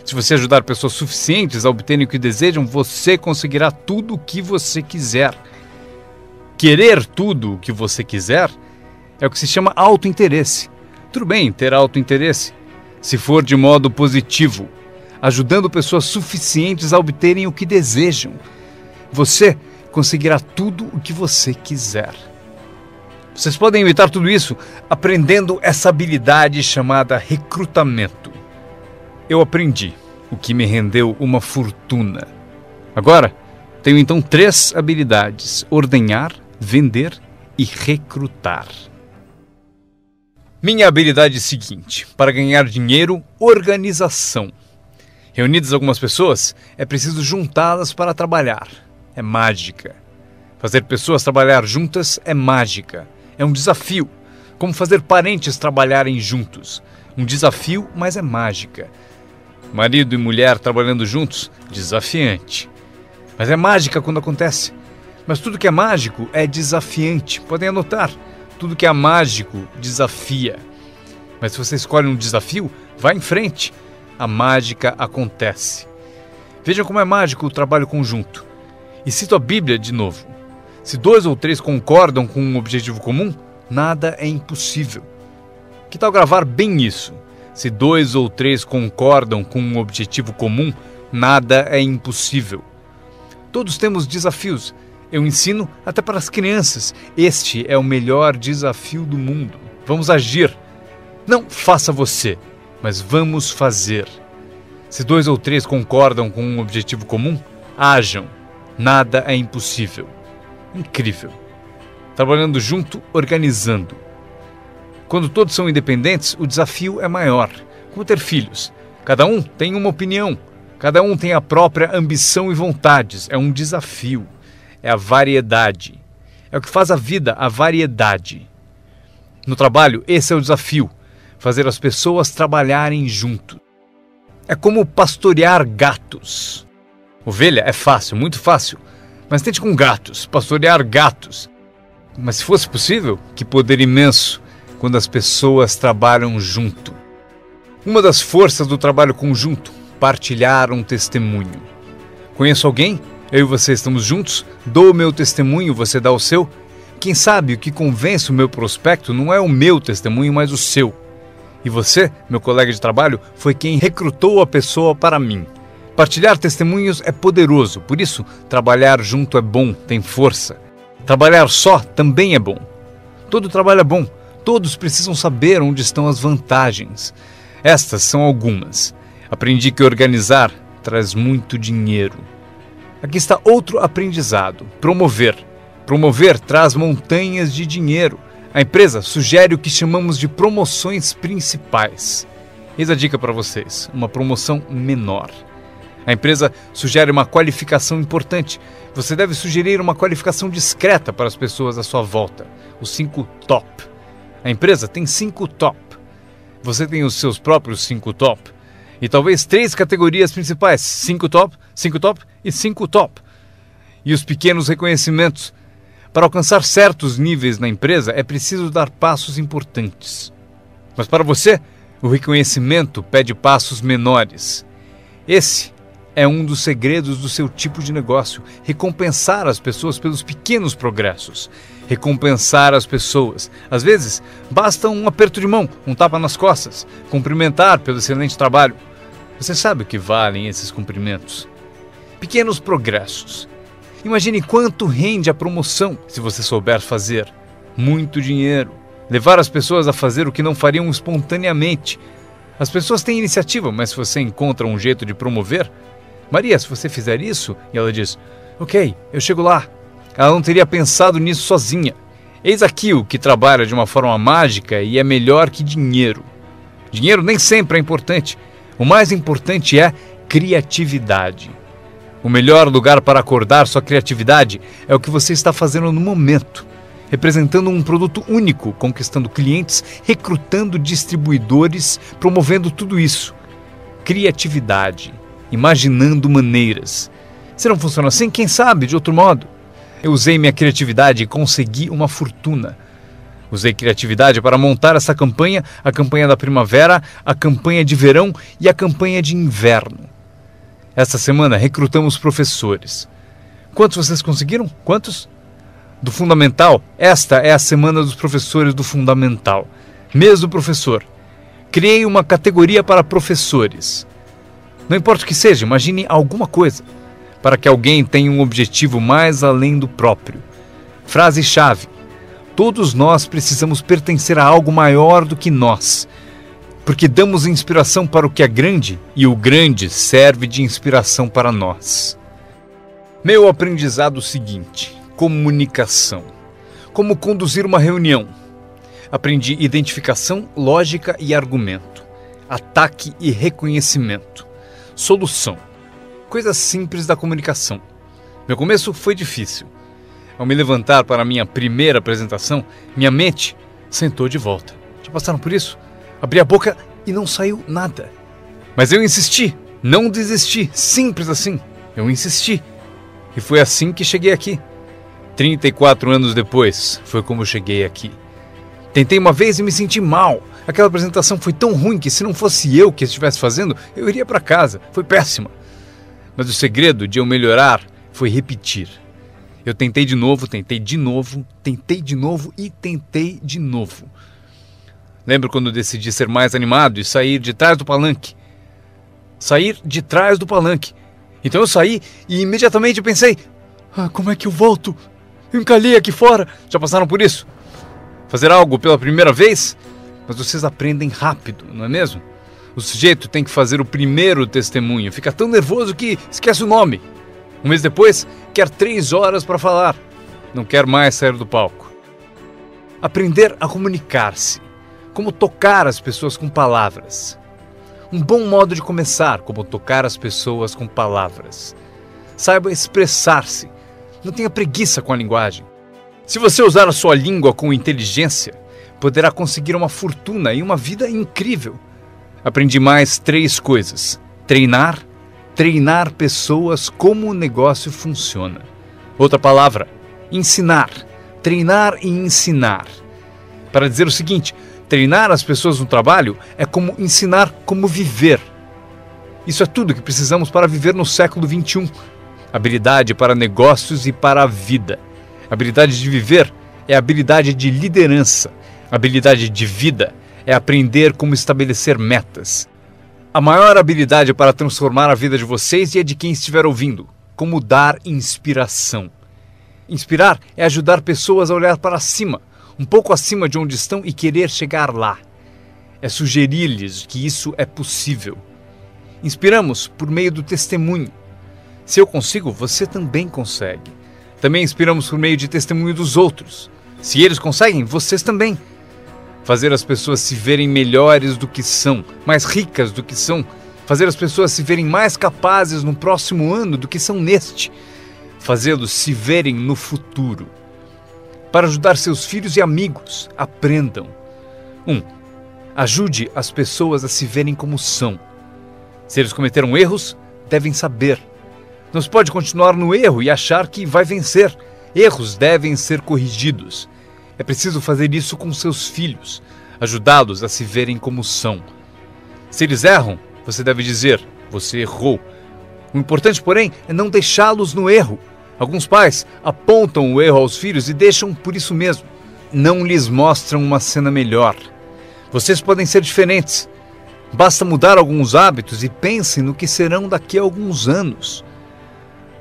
Se você ajudar pessoas suficientes a obterem o que desejam, você conseguirá tudo o que você quiser. Querer tudo o que você quiser é o que se chama autointeresse. Tudo bem ter autointeresse, se for de modo positivo, ajudando pessoas suficientes a obterem o que desejam. Você conseguirá tudo o que você quiser. Vocês podem imitar tudo isso aprendendo essa habilidade chamada recrutamento. Eu aprendi, o que me rendeu uma fortuna. Agora, tenho então 3 habilidades: ordenhar, vender e recrutar. Minha habilidade é a seguinte: para ganhar dinheiro, organização. Reunidas algumas pessoas, é preciso juntá-las para trabalhar. É mágica. Fazer pessoas trabalhar juntas é mágica. É um desafio. Como fazer parentes trabalharem juntos. Um desafio, mas é mágica. Marido e mulher trabalhando juntos, desafiante. Mas é mágica quando acontece. Mas tudo que é mágico é desafiante. Podem anotar. Tudo que é mágico desafia. Mas se você escolhe um desafio, vá em frente. A mágica acontece. Vejam como é mágico o trabalho conjunto. E cito a Bíblia de novo. Se 2 ou 3 concordam com um objetivo comum, nada é impossível. Que tal gravar bem isso? Se 2 ou 3 concordam com um objetivo comum, nada é impossível. Todos temos desafios. Eu ensino até para as crianças. Este é o melhor desafio do mundo. Vamos agir. Não faça você, mas vamos fazer. Se 2 ou 3 concordam com um objetivo comum, hajam. Nada é impossível. Incrível. Trabalhando junto, organizando. Quando todos são independentes, o desafio é maior. Como ter filhos. Cada um tem uma opinião. Cada um tem a própria ambição e vontades. É um desafio. É a variedade. É o que faz a vida, a variedade. No trabalho, esse é o desafio. Fazer as pessoas trabalharem junto. É como pastorear gatos. Ovelha é fácil, muito fácil. Mas tente com gatos, pastorear gatos. Mas se fosse possível, que poder imenso quando as pessoas trabalham junto. Uma das forças do trabalho conjunto, partilhar um testemunho. Conheço alguém? Eu e você estamos juntos? Dou o meu testemunho, você dá o seu? Quem sabe o que convence o meu prospecto não é o meu testemunho, mas o seu. E você, meu colega de trabalho, foi quem recrutou a pessoa para mim. Partilhar testemunhos é poderoso, por isso, trabalhar junto é bom, tem força. Trabalhar só também é bom. Todo trabalho é bom, todos precisam saber onde estão as vantagens. Estas são algumas. Aprendi que organizar traz muito dinheiro. Aqui está outro aprendizado, promover. Promover traz montanhas de dinheiro. A empresa sugere o que chamamos de promoções principais. Eis a dica para vocês, uma promoção menor. A empresa sugere uma qualificação importante. Você deve sugerir uma qualificação discreta para as pessoas à sua volta. Os 5 top. A empresa tem 5 top. Você tem os seus próprios 5 top. E talvez 3 categorias principais. 5 top, 5 top e 5 top. E os pequenos reconhecimentos. Para alcançar certos níveis na empresa, é preciso dar passos importantes. Mas para você, o reconhecimento pede passos menores. Esse é um dos segredos do seu tipo de negócio. Recompensar as pessoas pelos pequenos progressos. Recompensar as pessoas. Às vezes, basta um aperto de mão, um tapa nas costas. Cumprimentar pelo excelente trabalho. Você sabe o que valem esses cumprimentos. Pequenos progressos. Imagine quanto rende a promoção se você souber fazer. Muito dinheiro. Levar as pessoas a fazer o que não fariam espontaneamente. As pessoas têm iniciativa, mas se você encontra um jeito de promover... Maria, se você fizer isso... E ela diz, ok, eu chego lá. Ela não teria pensado nisso sozinha. Eis aqui o que trabalha de uma forma mágica e é melhor que dinheiro. Dinheiro nem sempre é importante. O mais importante é criatividade. O melhor lugar para acordar sua criatividade é o que você está fazendo no momento. Representando um produto único, conquistando clientes, recrutando distribuidores, promovendo tudo isso. Criatividade. Imaginando maneiras. Se não funciona assim, quem sabe de outro modo? Eu usei minha criatividade e consegui uma fortuna. Usei criatividade para montar essa campanha, a campanha da primavera, a campanha de verão e a campanha de inverno. Esta semana recrutamos professores. Quantos vocês conseguiram? Quantos? Do Fundamental, esta é a semana dos professores do Fundamental. Mês do professor. Criei uma categoria para professores. Não importa o que seja, imagine alguma coisa, para que alguém tenha um objetivo mais além do próprio. Frase-chave. Todos nós precisamos pertencer a algo maior do que nós, porque damos inspiração para o que é grande e o grande serve de inspiração para nós. Meu aprendizado seguinte: comunicação. Como conduzir uma reunião. Aprendi identificação, lógica e argumento. Ataque e reconhecimento. Solução. Coisas simples da comunicação. Meu começo foi difícil. Ao me levantar para a minha primeira apresentação, minha mente Sentou de volta. Já passaram por isso? Abri a boca e não saiu nada. Mas eu insisti, não desisti, simples assim. Eu insisti. E foi assim que cheguei aqui. 34 anos depois, foi como eu cheguei aqui. Tentei uma vez e me senti mal. Aquela apresentação foi tão ruim que se não fosse eu que estivesse fazendo, eu iria para casa. Foi péssima. Mas o segredo de eu melhorar foi repetir. Eu tentei de novo, tentei de novo, tentei de novo e tentei de novo. Lembro quando decidi ser mais animado e sair de trás do palanque. Sair de trás do palanque. Então eu saí e imediatamente pensei, como é que eu volto? Eu encalhei aqui fora. Já passaram por isso? Fazer algo pela primeira vez? Mas vocês aprendem rápido, não é mesmo? O sujeito tem que fazer o primeiro testemunho. Fica tão nervoso que esquece o nome. Um mês depois, quer 3 horas para falar. Não quer mais sair do palco. Aprender a comunicar-se. Como tocar as pessoas com palavras. Um bom modo de começar, como tocar as pessoas com palavras. Saiba expressar-se. Não tenha preguiça com a linguagem. Se você usar a sua língua com inteligência, poderá conseguir uma fortuna e uma vida incrível. Aprendi mais 3 coisas. Treinar pessoas como o negócio funciona. Outra palavra, ensinar. Treinar e ensinar. Para dizer o seguinte, treinar as pessoas no trabalho é como ensinar como viver. Isso é tudo que precisamos para viver no século XXI. Habilidade para negócios e para a vida. Habilidade de viver é habilidade de liderança. Habilidade de vida é aprender como estabelecer metas. A maior habilidade para transformar a vida de vocês e a de quem estiver ouvindo. Como dar inspiração. Inspirar é ajudar pessoas a olhar para cima, um pouco acima de onde estão e querer chegar lá. É sugerir-lhes que isso é possível. Inspiramos por meio do testemunho. Se eu consigo, você também consegue. Também inspiramos por meio de testemunho dos outros. Se eles conseguem, vocês também. Fazer as pessoas se verem melhores do que são, mais ricas do que são. Fazer as pessoas se verem mais capazes no próximo ano do que são neste. Fazê-los se verem no futuro. Para ajudar seus filhos e amigos, aprendam. 1. Ajude as pessoas a se verem como são. Se eles cometeram erros, devem saber. Não se pode continuar no erro e achar que vai vencer. Erros devem ser corrigidos. É preciso fazer isso com seus filhos, ajudá-los a se verem como são. Se eles erram, você deve dizer, você errou. O importante, porém, é não deixá-los no erro. Alguns pais apontam o erro aos filhos e deixam por isso mesmo. Não lhes mostram uma cena melhor. Vocês podem ser diferentes. Basta mudar alguns hábitos e pensem no que serão daqui a alguns anos.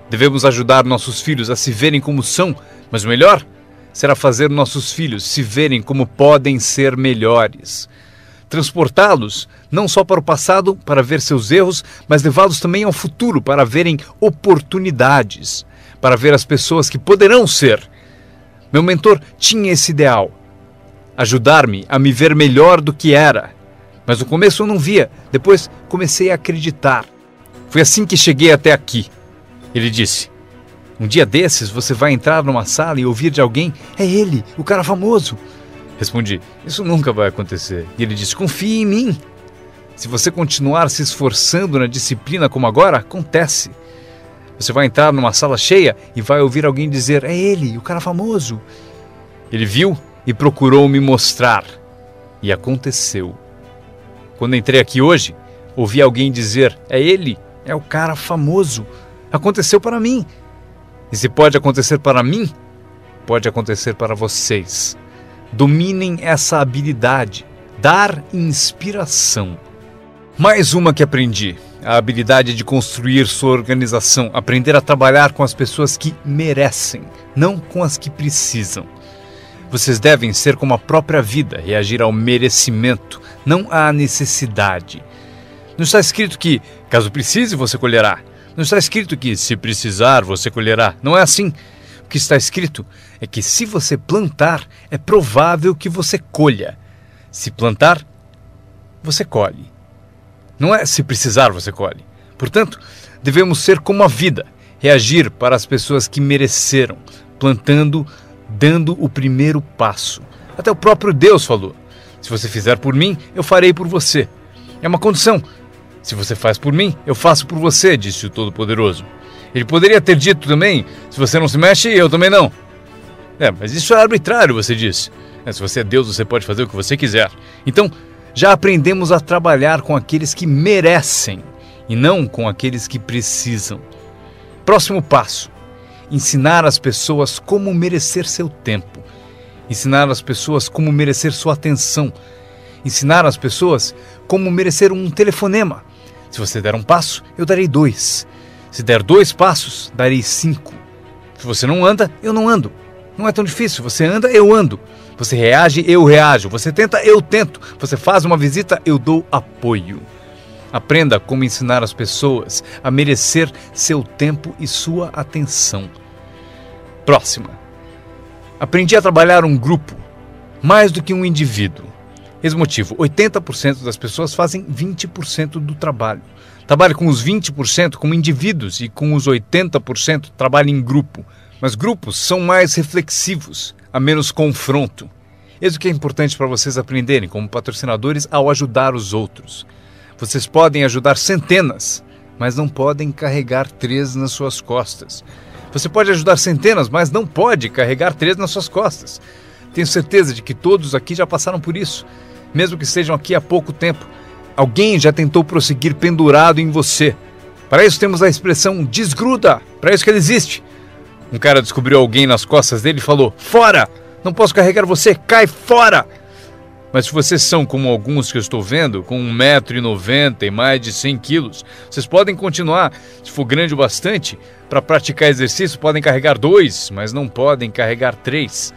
Devemos ajudar nossos filhos a se verem como são, mas o melhor será fazer nossos filhos se verem como podem ser melhores. Transportá-los não só para o passado para ver seus erros, mas levá-los também ao futuro para verem oportunidades, para ver as pessoas que poderão ser. Meu mentor tinha esse ideal, ajudar-me a me ver melhor do que era. Mas no começo eu não via, depois comecei a acreditar. Foi assim que cheguei até aqui. Ele disse, um dia desses você vai entrar numa sala e ouvir de alguém, é ele, o cara famoso. Respondi, isso nunca vai acontecer. E ele disse, confie em mim. Se você continuar se esforçando na disciplina como agora, acontece. Você vai entrar numa sala cheia e vai ouvir alguém dizer, é ele, o cara famoso. Ele viu e procurou me mostrar. E aconteceu. Quando entrei aqui hoje, ouvi alguém dizer, é ele, é o cara famoso. Aconteceu para mim. E se pode acontecer para mim, pode acontecer para vocês. Dominem essa habilidade, dar inspiração. Mais uma que aprendi, a habilidade de construir sua organização, aprender a trabalhar com as pessoas que merecem, não com as que precisam. Vocês devem ser como a própria vida, reagir ao merecimento, não à necessidade. Não está escrito que, caso precise, você colherá. Não está escrito que, se precisar, você colherá. Não é assim. O que está escrito é que, se você plantar, é provável que você colha. Se plantar, você colhe. Não é se precisar, você colhe. Portanto, devemos ser como a vida, reagir para as pessoas que mereceram, plantando, dando o primeiro passo, Até o próprio Deus falou: se você fizer por mim, eu farei por você. É uma condição. Se você faz por mim, eu faço por você, disse o Todo-Poderoso. Ele poderia ter dito também: se você não se mexe, eu também não. Mas isso é arbitrário, você disse. Se você é Deus, você pode fazer o que você quiser. Então, já aprendemos a trabalhar com aqueles que merecem e não com aqueles que precisam. Próximo passo: ensinar as pessoas como merecer seu tempo. Ensinar as pessoas como merecer sua atenção. Ensinar as pessoas como merecer um telefonema. Se você der um passo, eu darei 2. Se der 2 passos, darei 5. Se você não anda, eu não ando. Não é tão difícil. Você anda, eu ando. Você reage, eu reajo. Você tenta, eu tento. Você faz uma visita, eu dou apoio. Aprenda como ensinar as pessoas a merecer seu tempo e sua atenção. Próxima. Aprendi a trabalhar um grupo, mais do que um indivíduo. Esse motivo: 80% das pessoas fazem 20% do trabalho. Trabalhe com os 20% como indivíduos e com os 80% trabalhe em grupo. Mas grupos são mais reflexivos, há menos confronto. Isso que é importante para vocês aprenderem como patrocinadores ao ajudar os outros. Vocês podem ajudar centenas, mas não podem carregar 3 nas suas costas. Você pode ajudar centenas, mas não pode carregar 3 nas suas costas. Tenho certeza de que todos aqui já passaram por isso. Mesmo que estejam aqui há pouco tempo, alguém já tentou prosseguir pendurado em você. Para isso temos a expressão desgruda, para isso que ela existe. Um cara descobriu alguém nas costas dele e falou: fora! Não posso carregar você, cai fora! Mas se vocês são como alguns que eu estou vendo, com 1,90 m e mais de 100 quilos, vocês podem continuar, se for grande o bastante, para praticar exercício podem carregar 2, mas não podem carregar 3.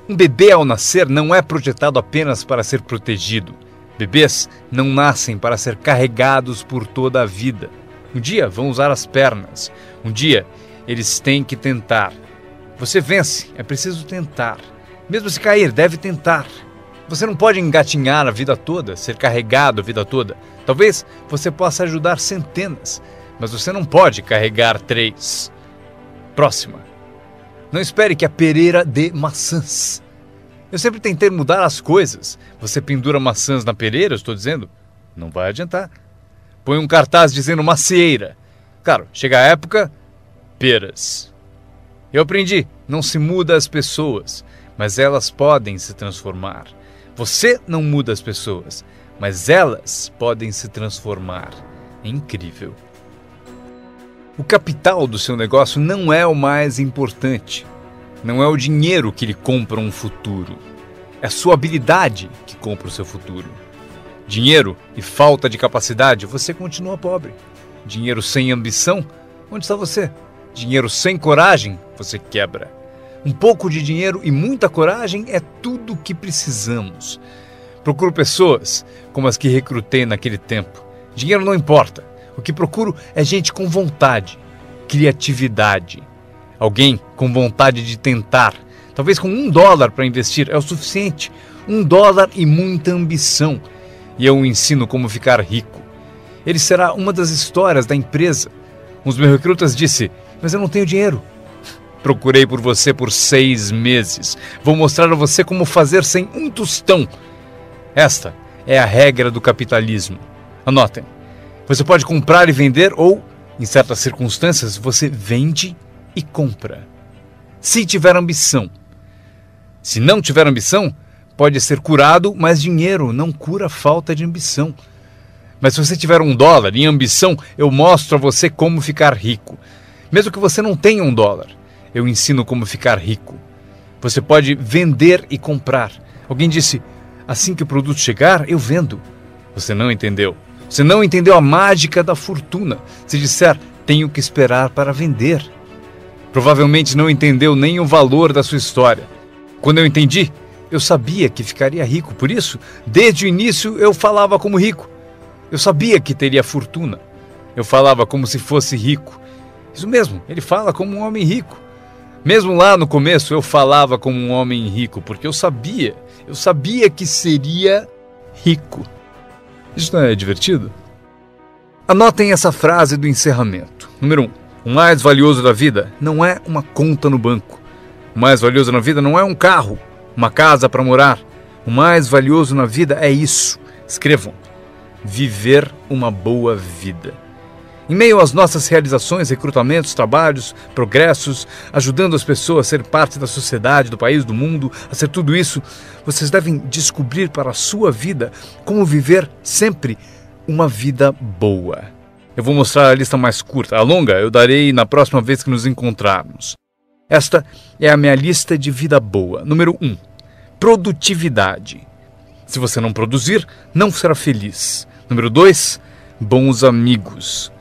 Um bebê ao nascer não é projetado apenas para ser protegido. Bebês não nascem para ser carregados por toda a vida. Um dia vão usar as pernas. Um dia eles têm que tentar. Você vence, é preciso tentar. Mesmo se cair, deve tentar. Você não pode engatinhar a vida toda, ser carregado a vida toda. Talvez você possa ajudar centenas, mas você não pode carregar 3. Próxima. Não espere que a pereira dê maçãs. Eu sempre tentei mudar as coisas. Você pendura maçãs na pereira, eu estou dizendo? Não vai adiantar. Põe um cartaz dizendo macieira. Claro, chega a época, peras. Eu aprendi, não se muda as pessoas, mas elas podem se transformar. Você não muda as pessoas, mas elas podem se transformar. É incrível. O capital do seu negócio não é o mais importante. Não é o dinheiro que lhe compra um futuro. É a sua habilidade que compra o seu futuro. Dinheiro e falta de capacidade, você continua pobre. Dinheiro sem ambição, onde está você? Dinheiro sem coragem, você quebra. Um pouco de dinheiro e muita coragem é tudo o que precisamos. Procuro pessoas como as que recrutei naquele tempo. Dinheiro não importa. O que procuro é gente com vontade, criatividade. Alguém com vontade de tentar. Talvez com $1 para investir é o suficiente. $1 e muita ambição. E eu o ensino como ficar rico. Ele será uma das histórias da empresa. Um dos meus recrutas disse: mas eu não tenho dinheiro. Procurei por você por 6 meses. Vou mostrar a você como fazer sem um tostão. Esta é a regra do capitalismo. Anotem. Você pode comprar e vender ou, em certas circunstâncias, você vende e compra. Se tiver ambição. Se não tiver ambição, pode ser curado, mas dinheiro não cura a falta de ambição. Mas se você tiver $1 em ambição, eu mostro a você como ficar rico. Mesmo que você não tenha $1, eu ensino como ficar rico. Você pode vender e comprar. Alguém disse: assim que o produto chegar, eu vendo. Você não entendeu. Você não entendeu a mágica da fortuna. Se disser: tenho que esperar para vender. Provavelmente não entendeu nem o valor da sua história. Quando eu entendi, eu sabia que ficaria rico. Por isso, desde o início, eu falava como rico. Eu sabia que teria fortuna. Eu falava como se fosse rico. Isso mesmo, ele fala como um homem rico. Mesmo lá no começo, eu falava como um homem rico, porque eu sabia que seria rico. Isso não é divertido? Anotem essa frase do encerramento. Número 1. O mais valioso da vida não é uma conta no banco. O mais valioso na vida não é um carro. uma casa para morar. O mais valioso na vida é isso. Escrevam: viver uma boa vida. Em meio às nossas realizações, recrutamentos, trabalhos, progressos, ajudando as pessoas a ser parte da sociedade, do país, do mundo, a ser tudo isso, vocês devem descobrir para a sua vida como viver sempre uma vida boa. Eu vou mostrar a lista mais curta. A longa eu darei na próxima vez que nos encontrarmos. Esta é a minha lista de vida boa. Número 1. Produtividade. Se você não produzir, não será feliz. Número 2. Bons amigos.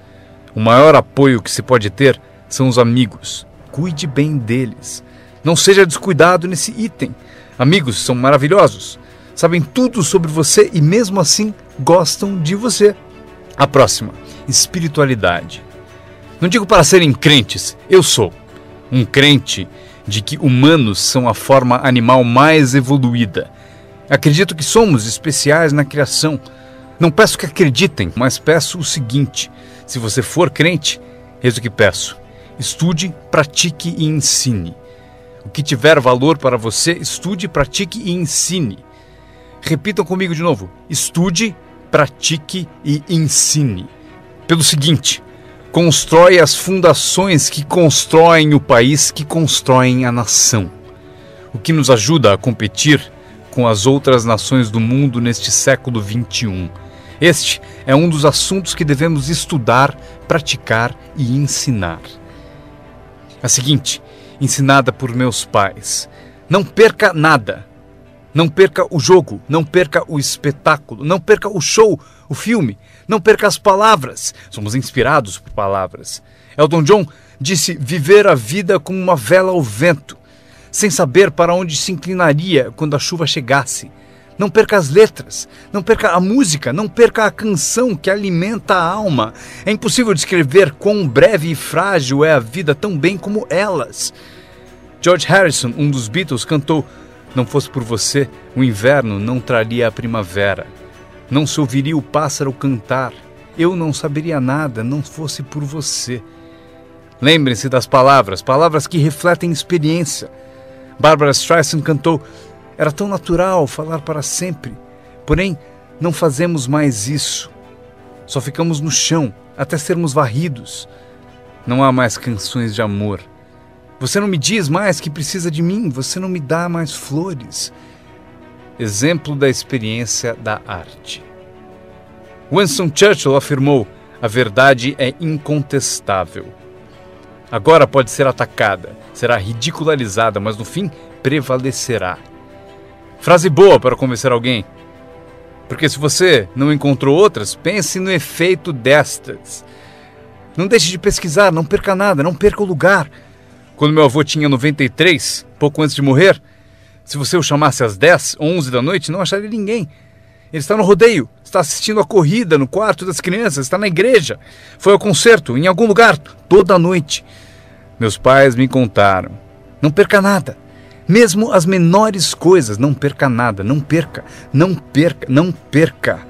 O maior apoio que se pode ter são os amigos. Cuide bem deles. Não seja descuidado nesse item. Amigos são maravilhosos. Sabem tudo sobre você e mesmo assim gostam de você. A próxima, espiritualidade. Não digo para serem crentes, eu sou um crente de que humanos são a forma animal mais evoluída. Acredito que somos especiais na criação. Não peço que acreditem, mas peço o seguinte: se você for crente, eis o que peço: estude, pratique e ensine. O que tiver valor para você, estude, pratique e ensine. Repitam comigo de novo: estude, pratique e ensine. Pelo seguinte: constrói as fundações que constroem o país, que constroem a nação. O que nos ajuda a competir com as outras nações do mundo neste século XXI. Este é um dos assuntos que devemos estudar, praticar e ensinar. A seguinte, ensinada por meus pais: não perca nada. Não perca o jogo, não perca o espetáculo, não perca o show, o filme, não perca as palavras. Somos inspirados por palavras. Elton John disse viver a vida como uma vela ao vento, sem saber para onde se inclinaria quando a chuva chegasse. Não perca as letras, não perca a música, não perca a canção que alimenta a alma. É impossível descrever quão breve e frágil é a vida tão bem como elas. George Harrison, um dos Beatles, cantou: não fosse por você, o inverno não traria a primavera. Não se ouviria o pássaro cantar. Eu não saberia nada, não fosse por você. Lembrem-se das palavras, palavras que refletem experiência. Barbra Streisand cantou: era tão natural falar para sempre. Porém, não fazemos mais isso. Só ficamos no chão, até sermos varridos. Não há mais canções de amor. Você não me diz mais que precisa de mim, você não me dá mais flores. Exemplo da experiência da arte. Winston Churchill afirmou: a verdade é incontestável. Agora pode ser atacada, será ridicularizada, mas no fim prevalecerá. Frase boa para convencer alguém. Porque se você não encontrou outras, pense no efeito destas. Não deixe de pesquisar, não perca nada, não perca o lugar. Quando meu avô tinha 93, pouco antes de morrer, se você o chamasse às 10, 11 da noite, não acharia ninguém. Ele está no rodeio, está assistindo a corrida no quarto das crianças, está na igreja, foi ao concerto, em algum lugar, toda a noite. Meus pais me contaram: não perca nada, mesmo as menores coisas, não perca nada, não perca, não perca, não perca.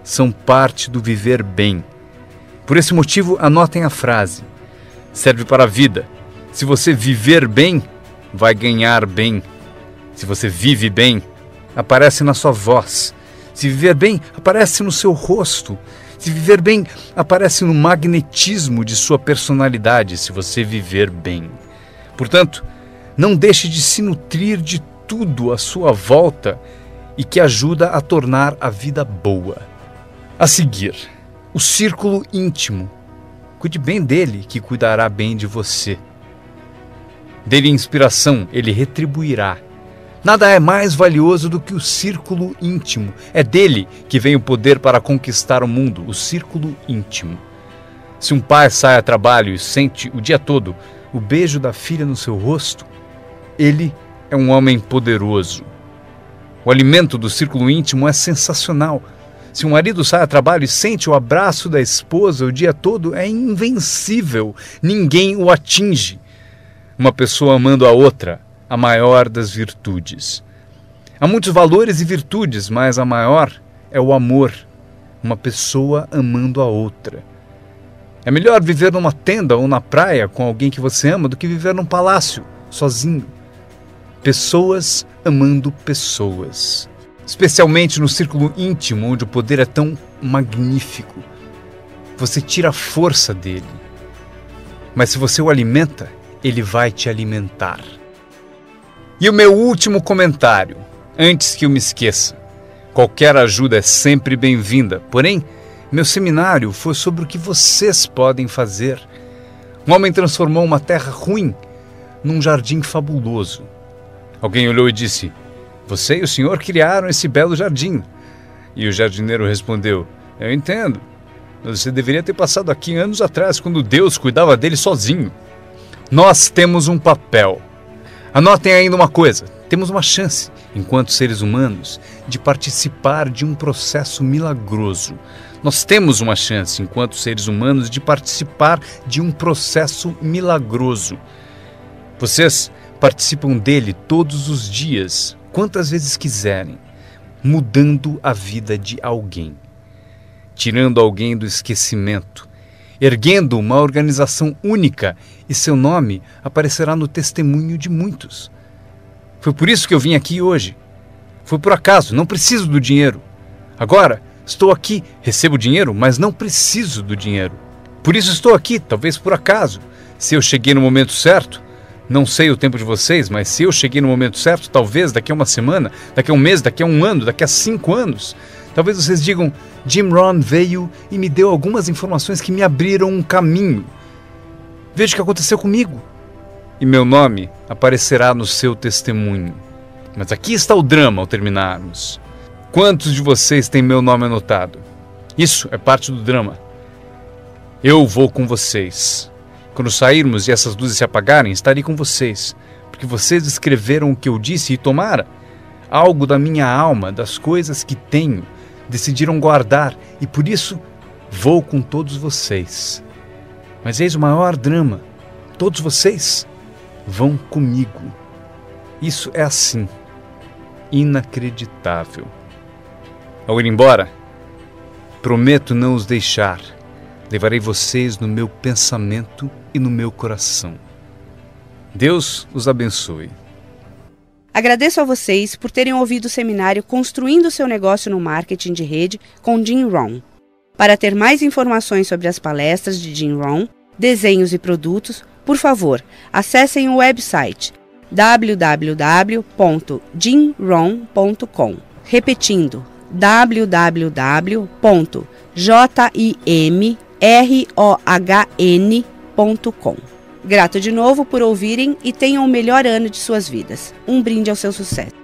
São parte do viver bem. Por esse motivo, anotem a frase. Serve para a vida. Se você viver bem, vai ganhar bem. Se você vive bem, aparece na sua voz. Se viver bem, aparece no seu rosto. Se viver bem, aparece no magnetismo de sua personalidade, se você viver bem. Portanto, não deixe de se nutrir de tudo à sua volta e que ajuda a tornar a vida boa. A seguir, o círculo íntimo. Cuide bem dele, que cuidará bem de você. Dê-lhe inspiração, ele retribuirá. Nada é mais valioso do que o círculo íntimo. É dele que vem o poder para conquistar o mundo, o círculo íntimo. Se um pai sai a trabalho e sente o dia todo o beijo da filha no seu rosto, ele é um homem poderoso. O alimento do círculo íntimo é sensacional. Se um marido sai a trabalho e sente o abraço da esposa o dia todo, é invencível. Ninguém o atinge. Uma pessoa amando a outra, a maior das virtudes. Há muitos valores e virtudes, mas a maior é o amor. Uma pessoa amando a outra. É melhor viver numa tenda ou na praia com alguém que você ama do que viver num palácio, sozinho. Pessoas amando pessoas. Especialmente no círculo íntimo, onde o poder é tão magnífico. Você tira a força dele. Mas se você o alimenta, ele vai te alimentar. E o meu último comentário, antes que eu me esqueça. Qualquer ajuda é sempre bem-vinda, porém, meu seminário foi sobre o que vocês podem fazer. Um homem transformou uma terra ruim num jardim fabuloso. Alguém olhou e disse: "Você e o senhor criaram esse belo jardim." E o jardineiro respondeu: "Eu entendo, mas você deveria ter passado aqui anos atrás, quando Deus cuidava dele sozinho." Nós temos um papel. Anotem ainda uma coisa: temos uma chance, enquanto seres humanos, de participar de um processo milagroso. Nós temos uma chance, enquanto seres humanos, de participar de um processo milagroso. Vocês participam dele todos os dias, quantas vezes quiserem, mudando a vida de alguém, tirando alguém do esquecimento, erguendo uma organização única, e seu nome aparecerá no testemunho de muitos. Foi por isso que eu vim aqui hoje. Foi por acaso, não preciso do dinheiro. Agora, estou aqui, recebo dinheiro, mas não preciso do dinheiro. Por isso estou aqui, talvez por acaso. Se eu cheguei no momento certo, não sei o tempo de vocês, mas se eu cheguei no momento certo, talvez daqui a uma semana, daqui a um mês, daqui a um ano, daqui a 5 anos, talvez vocês digam: Jim Rohn veio e me deu algumas informações que me abriram um caminho. Veja o que aconteceu comigo. E meu nome aparecerá no seu testemunho. Mas aqui está o drama ao terminarmos. Quantos de vocês têm meu nome anotado? Isso é parte do drama. Eu vou com vocês. Quando sairmos e essas luzes se apagarem, estarei com vocês. Porque vocês escreveram o que eu disse e tomara algo da minha alma, das coisas que tenho, decidiram guardar, e por isso vou com todos vocês. Mas eis o maior drama: todos vocês vão comigo. Isso é assim, inacreditável. Ao ir embora, prometo não os deixar. Levarei vocês no meu pensamento e no meu coração. Deus os abençoe. Agradeço a vocês por terem ouvido o seminário Construindo seu Negócio no Marketing de Rede com Jim Rohn. Para ter mais informações sobre as palestras de Jim Rohn, desenhos e produtos, por favor, acessem o website www.jimrohn.com. Repetindo, www.jimrohn.com. Grato de novo por ouvirem e tenham o melhor ano de suas vidas. Um brinde ao seu sucesso.